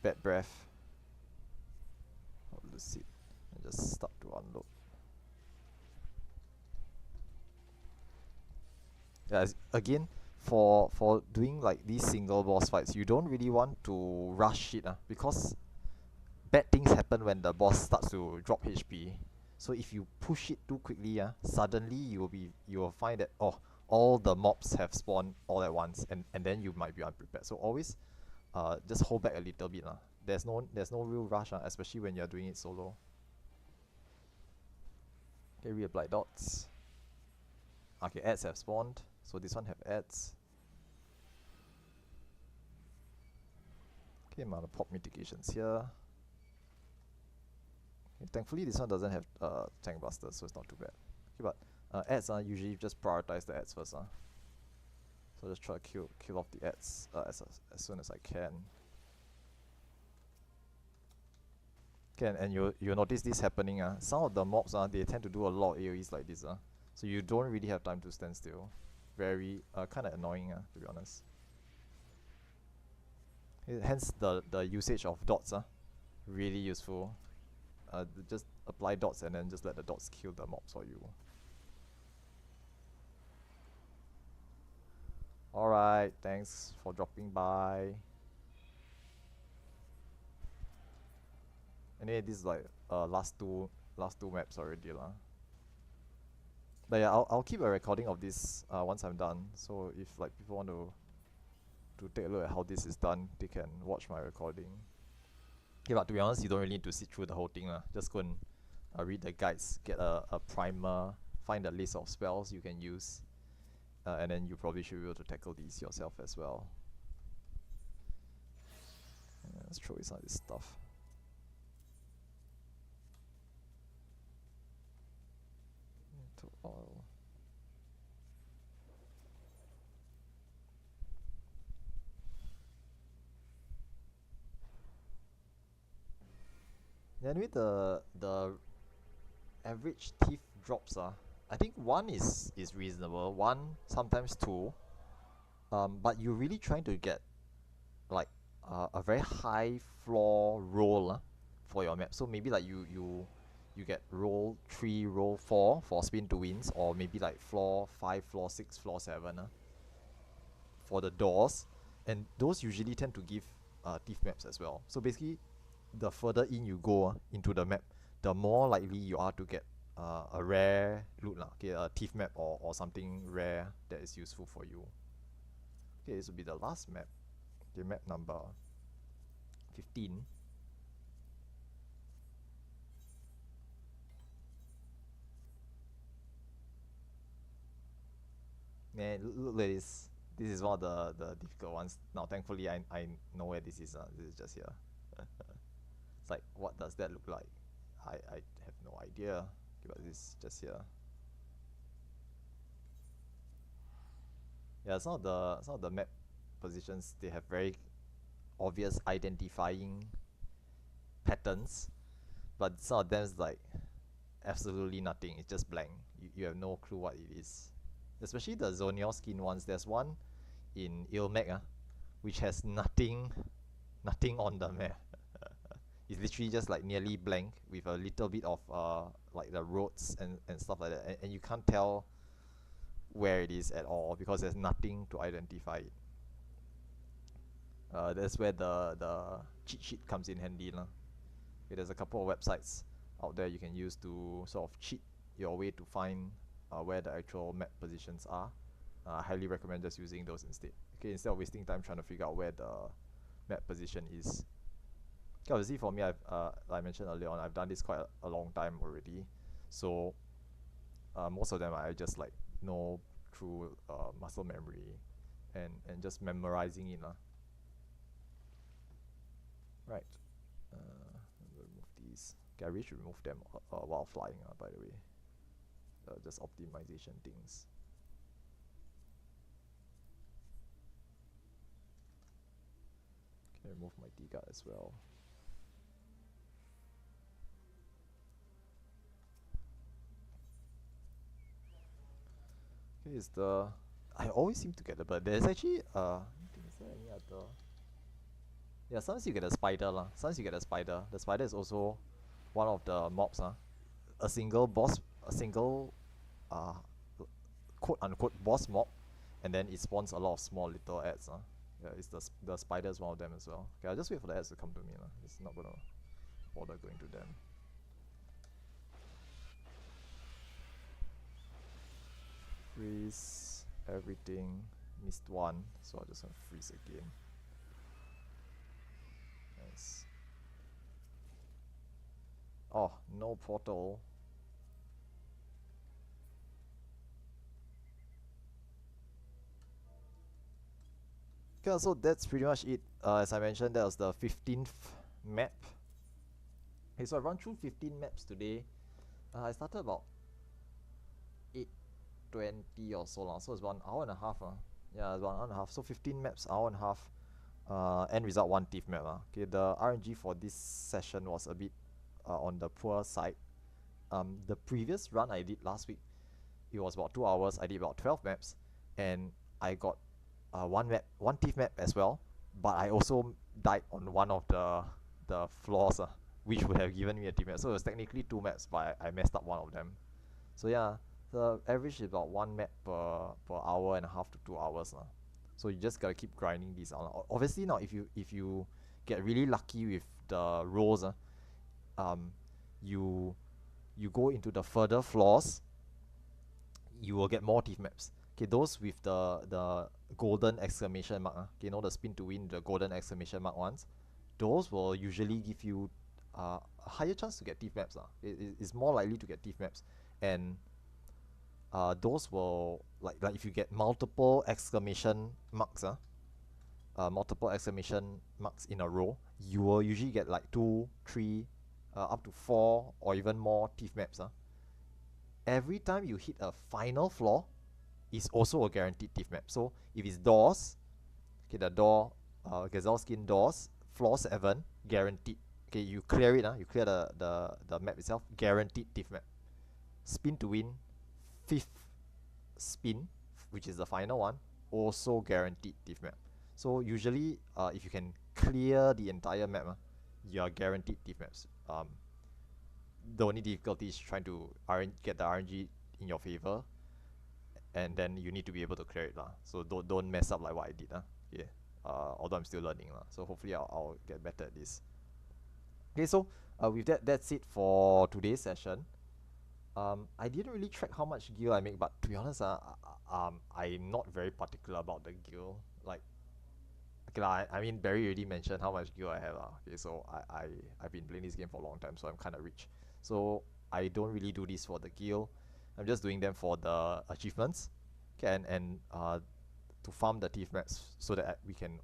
bad breath. Hold the seat and just start to unload. Yeah, again, for doing like these single boss fights, you don't really want to rush it because bad things happen when the boss starts to drop HP. So if you push it too quickly, suddenly you will find that all the mobs have spawned all at once, and then you might be unprepared. So always just hold back a little bit There's no real rush especially when you're doing it solo. Okay, reapply dots. Okay, ads have spawned, so this one have ads. Okay, amount of pop mitigations here. Okay, thankfully this one doesn't have tank busters, so it's not too bad. Okay, but ads usually just prioritize the ads first. So just try to kill off the ads as soon as I can. Okay, and you'll notice this happening. Some of the mobs they tend to do a lot of AoEs like this. So you don't really have time to stand still. Very kind of annoying to be honest. Hence the usage of dots really useful. Just apply dots and then just let the dots kill the mobs for you. Alright, thanks for dropping by. Anyway, this is like last two maps already lah. But yeah, I'll keep a recording of this once I'm done. So if like people want to take a look at how this is done, they can watch my recording. Okay, but to be honest, you don't really need to sit through the whole thing lah. Just go and read the guides, get a primer, find a list of spells you can use, and then you probably should be able to tackle these yourself as well. Let's throw some of this stuff. Into oil. Then with the average teeth drops, I think one is reasonable. One, sometimes two. But you're really trying to get like a very high floor roll for your map. So maybe like you get roll 3, roll 4 for spin to wins, or maybe like floor 5, floor 6, floor 7 for the doors, and those usually tend to give thief maps as well. So basically, the further in you go into the map, the more likely you are to get a rare loot okay, a thief map or something rare that is useful for you. Okay, this will be the last map. Okay, map number 15. Man, look at this. This is one of the difficult ones. Now, thankfully, I know where this is. This is just here. It's like, what does that look like? I have no idea. Okay, but this is just here. Yeah, some of the map positions, they have very obvious identifying patterns, but some of them is like absolutely nothing. It's just blank. You have no clue what it is. Especially the Gazelleskin ones. There's one in Ilmek, which has nothing on the map. It's literally just like nearly blank with a little bit of like the roads and stuff like that, and you can't tell where it is at all because there's nothing to identify it. That's where the cheat sheet comes in handy lah. Okay, there's a couple of websites out there you can use to sort of cheat your way to find where the actual map positions are. I highly recommend just using those instead. Okay, instead of wasting time trying to figure out where the map position is. Okay, obviously for me, like I mentioned earlier on, I've done this quite a long time already. So most of them I just like know through muscle memory and just memorizing it. Right. Remove these. Okay, I really should remove them while flying, by the way. Just optimization things. Okay, remove my D-guard as well. Okay, is the... I always seem to get the bird. There's actually, is there any other... Yeah, sometimes you get a spider lah. Sometimes you get a spider. The spider is also one of the mobs. A single boss, a single quote unquote boss mob, and then it spawns a lot of small little ads. Yeah, it's the spider is one of them as well. Okay, I'll just wait for the ads to come to me. It's not gonna bother going to them. Freeze everything. Missed one, so I'll just gonna freeze again. Nice. Oh, no portal. Okay, so that's pretty much it. As I mentioned, that was the 15th map. Okay, so I run through 15 maps today. I started about 8:20 or so long, so it's 1 hour and a half. Yeah, it's 1 hour and a half. So 15 maps, hour and a half. End result 1 thief map. Okay, the RNG for this session was a bit on the poor side. The previous run I did last week, it was about 2 hours. I did about 12 maps, and I got one thief map as well. But I also died on one of the floors, which would have given me a thief map. So it was technically 2 maps, but I messed up one of them. So yeah, the average is about 1 map per hour and a half to 2 hours. So you just gotta keep grinding these out. Obviously now, if you get really lucky with the rolls, you go into the further floors, you will get more thief maps. Okay, those with the golden exclamation mark, okay, you know, the spin to win, the golden exclamation mark ones, those will usually give you a higher chance to get thief maps. It's more likely to get thief maps, and those will like if you get multiple exclamation marks, multiple exclamation marks in a row, you will usually get like 2, 3, up to 4 or even more thief maps. Every time you hit a final floor, is also a guaranteed thief map. So if it's doors, okay, the door, Gazelleskin doors, floor 7, guaranteed. Okay, you clear it, you clear the map itself, guaranteed thief map. Spin to win, 5th spin, which is the final one, also guaranteed thief map. So usually, if you can clear the entire map, you are guaranteed thief maps. The only difficulty is trying to get the RNG in your favor, and then you need to be able to clear it lah. So don't mess up like what I did yeah. Although I'm still learning lah. So hopefully I'll get better at this. Okay, so with that's it for today's session. I didn't really track how much gil I make, but to be honest, I'm not very particular about the gil. Like, okay lah, I mean Barry already mentioned how much gil I have okay, so I've been playing this game for a long time, so I'm kind of rich. So I don't really do this for the gil. I'm just doing them for the achievements, okay, and to farm the thief maps so that we can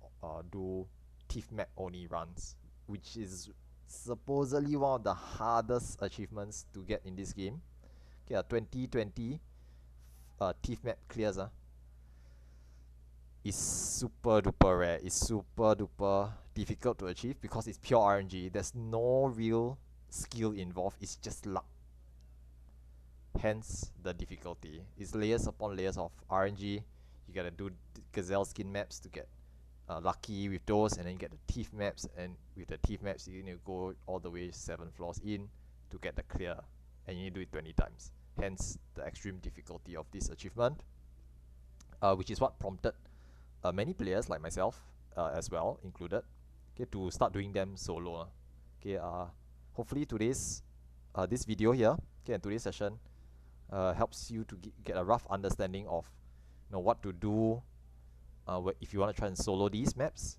do thief map only runs, which is supposedly one of the hardest achievements to get in this game. Okay, 2020 thief map clears is super duper rare. It's super duper difficult to achieve because it's pure RNG. There's no real skill involved. It's just luck. Hence the difficulty. It's layers upon layers of RNG. You gotta do Gazelleskin maps to get lucky with those, and then you get the thief maps, and with the thief maps you need to go all the way 7 floors in to get the clear, and you need to do it 20 times. Hence the extreme difficulty of this achievement, which is what prompted many players like myself as well included, okay, to start doing them solo. Okay, hopefully today's this video here, okay, and today's session helps you to get a rough understanding of what to do if you want to try and solo these maps,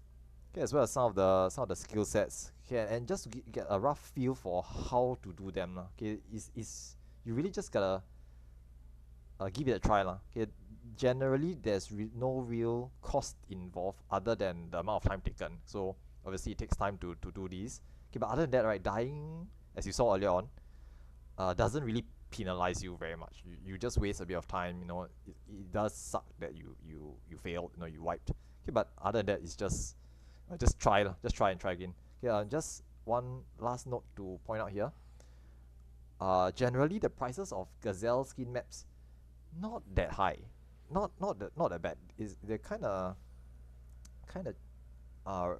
okay, as well as some of the skill sets, okay, and just to get a rough feel for how to do them. Okay, is you really just gotta give it a try. Okay, generally there's no real cost involved other than the amount of time taken. So obviously it takes time to do these. Okay, but other than that, right, dying, as you saw earlier on, doesn't really penalize you very much. You just waste a bit of time. It does suck that you failed. You wiped. Okay, but other than that, it's just try and try again. Okay, just one last note to point out here. Generally the prices of Gazelleskin maps not that high, not that bad. They're kind of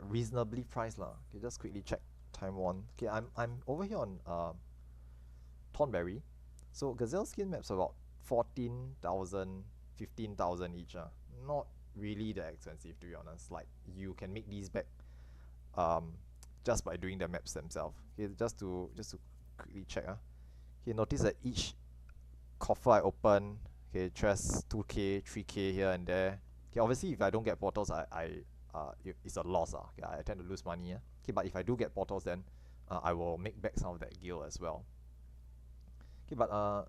reasonably priced lah. Okay, just quickly check time one. Okay, I'm over here on Thornberry. So Gazelleskin maps are about 14,000, 15,000 each. Not really that expensive, to be honest. Like, you can make these back just by doing the maps themselves. Okay, just to quickly check. Okay, notice that each coffer I open, okay, chest 2k, 3k here and there. Okay, obviously if I don't get portals, it's a loss. Okay, I tend to lose money. Okay, but if I do get portals, then I will make back some of that gil as well. Okay, but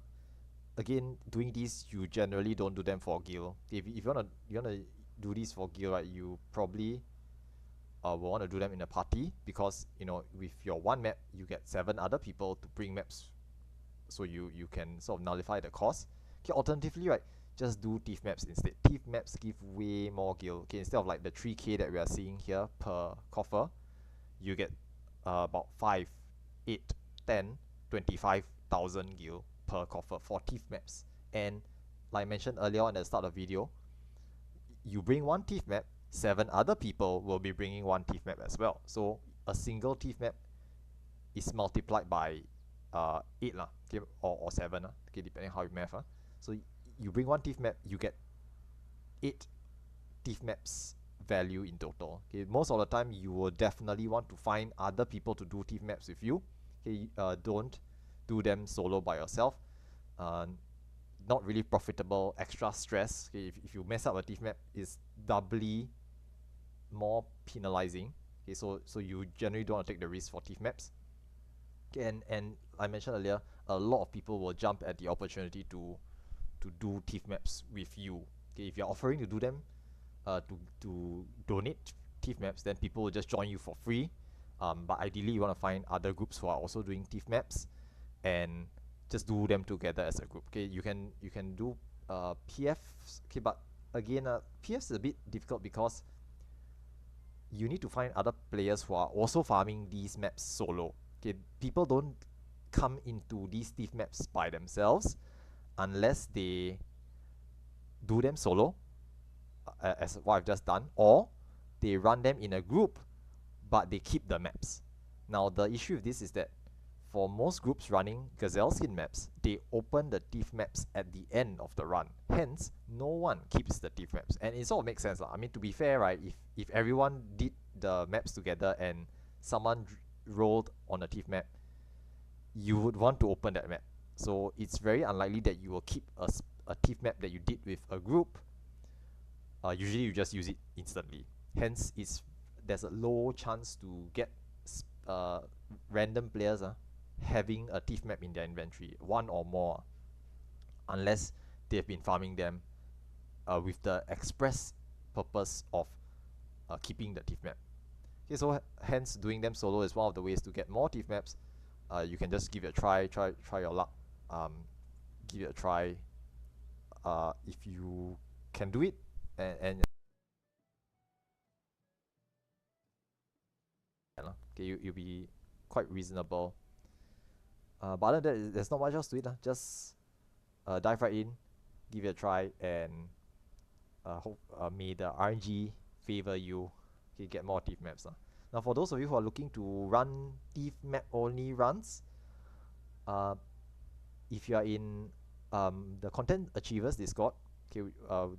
again, doing these, you generally don't do them for gil. Okay, if you wanna do these for gil, right, you probably will want to do them in a party, because with your one map you get 7 other people to bring maps, so you can sort of nullify the cost. Okay, alternatively, right, just do thief maps instead. Thief maps give way more gil. Okay, instead of like the 3k that we are seeing here per coffer, you get about 5, 8, 10, 25,000 gil per coffer for thief maps. And like I mentioned earlier on at the start of the video, you bring one thief map, 7 other people will be bringing one thief map as well. So a single thief map is multiplied by 8 lah, okay, or 7 okay, depending how you math. So you bring one thief map, you get 8 thief maps value in total. Okay, most of the time you will definitely want to find other people to do thief maps with you. Okay, don't do them solo by yourself. Not really profitable, extra stress. Okay, if you mess up a thief map, it's doubly more penalizing. Okay, so you generally don't want to take the risk for thief maps. Okay, and I mentioned earlier, a lot of people will jump at the opportunity to do thief maps with you. Okay, if you're offering to do them, to donate TIFF maps, then people will just join you for free. But ideally, you want to find other groups who are also doing TIFF maps, and just do them together as a group. Okay, you can do PFs. Okay, but again, PFs is a bit difficult because you need to find other players who are also farming these maps solo. Okay, people don't come into these TIFF maps by themselves unless they do them solo, as what I've just done, or they run them in a group, but they keep the maps. Now, the issue with this is that for most groups running Gazelleskin maps, they open the TIFF maps at the end of the run. Hence, no one keeps the TIFF maps. And it sort of makes sense. I mean, to be fair, right, if everyone did the maps together and someone rolled on a TIFF map, you would want to open that map. So it's very unlikely that you will keep a TIFF map that you did with a group. Usually you just use it instantly. Hence, there's a low chance to get random players having a TIFF map in their inventory, one or more, unless they've been farming them with the express purpose of keeping the TIFF map. Okay, so hence doing them solo is one of the ways to get more TIFF maps. You can just give it a try your luck. Give it a try. If you can do it, and okay, you'll be quite reasonable. But other than that, there's not much else to it. Just dive right in, give it a try, and hope may the RNG favor you. Okay, get more TIFF maps. Now, for those of you who are looking to run TIFF map only runs, if you are in the Content Achievers Discord, okay,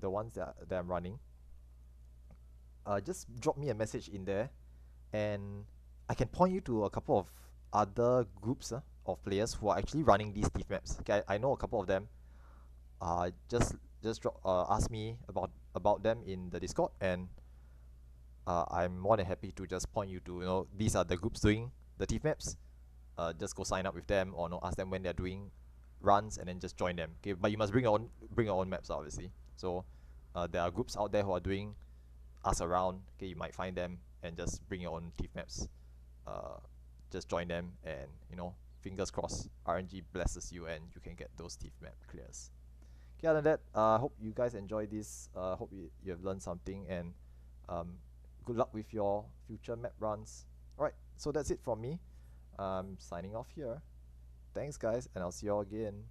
the ones that I'm running, just drop me a message in there, and I can point you to a couple of other groups of players who are actually running these TIFF maps. Okay, I know a couple of them. Just ask me about them in the Discord, and I'm more than happy to just point you to these are the groups doing the TIFF maps. Just go sign up with them, or ask them when they're doing runs, and then just join them. Okay, but you must bring your own maps, obviously. So there are groups out there who are doing us around. Okay, you might find them and just bring your own TIFF maps. Just join them, and fingers crossed, RNG blesses you and you can get those TIFF map clears. Okay, other than that, hope you guys enjoyed this. Hope you have learned something, and good luck with your future map runs. Alright, so that's it from me. I'm signing off here. Thanks guys, and I'll see you all again.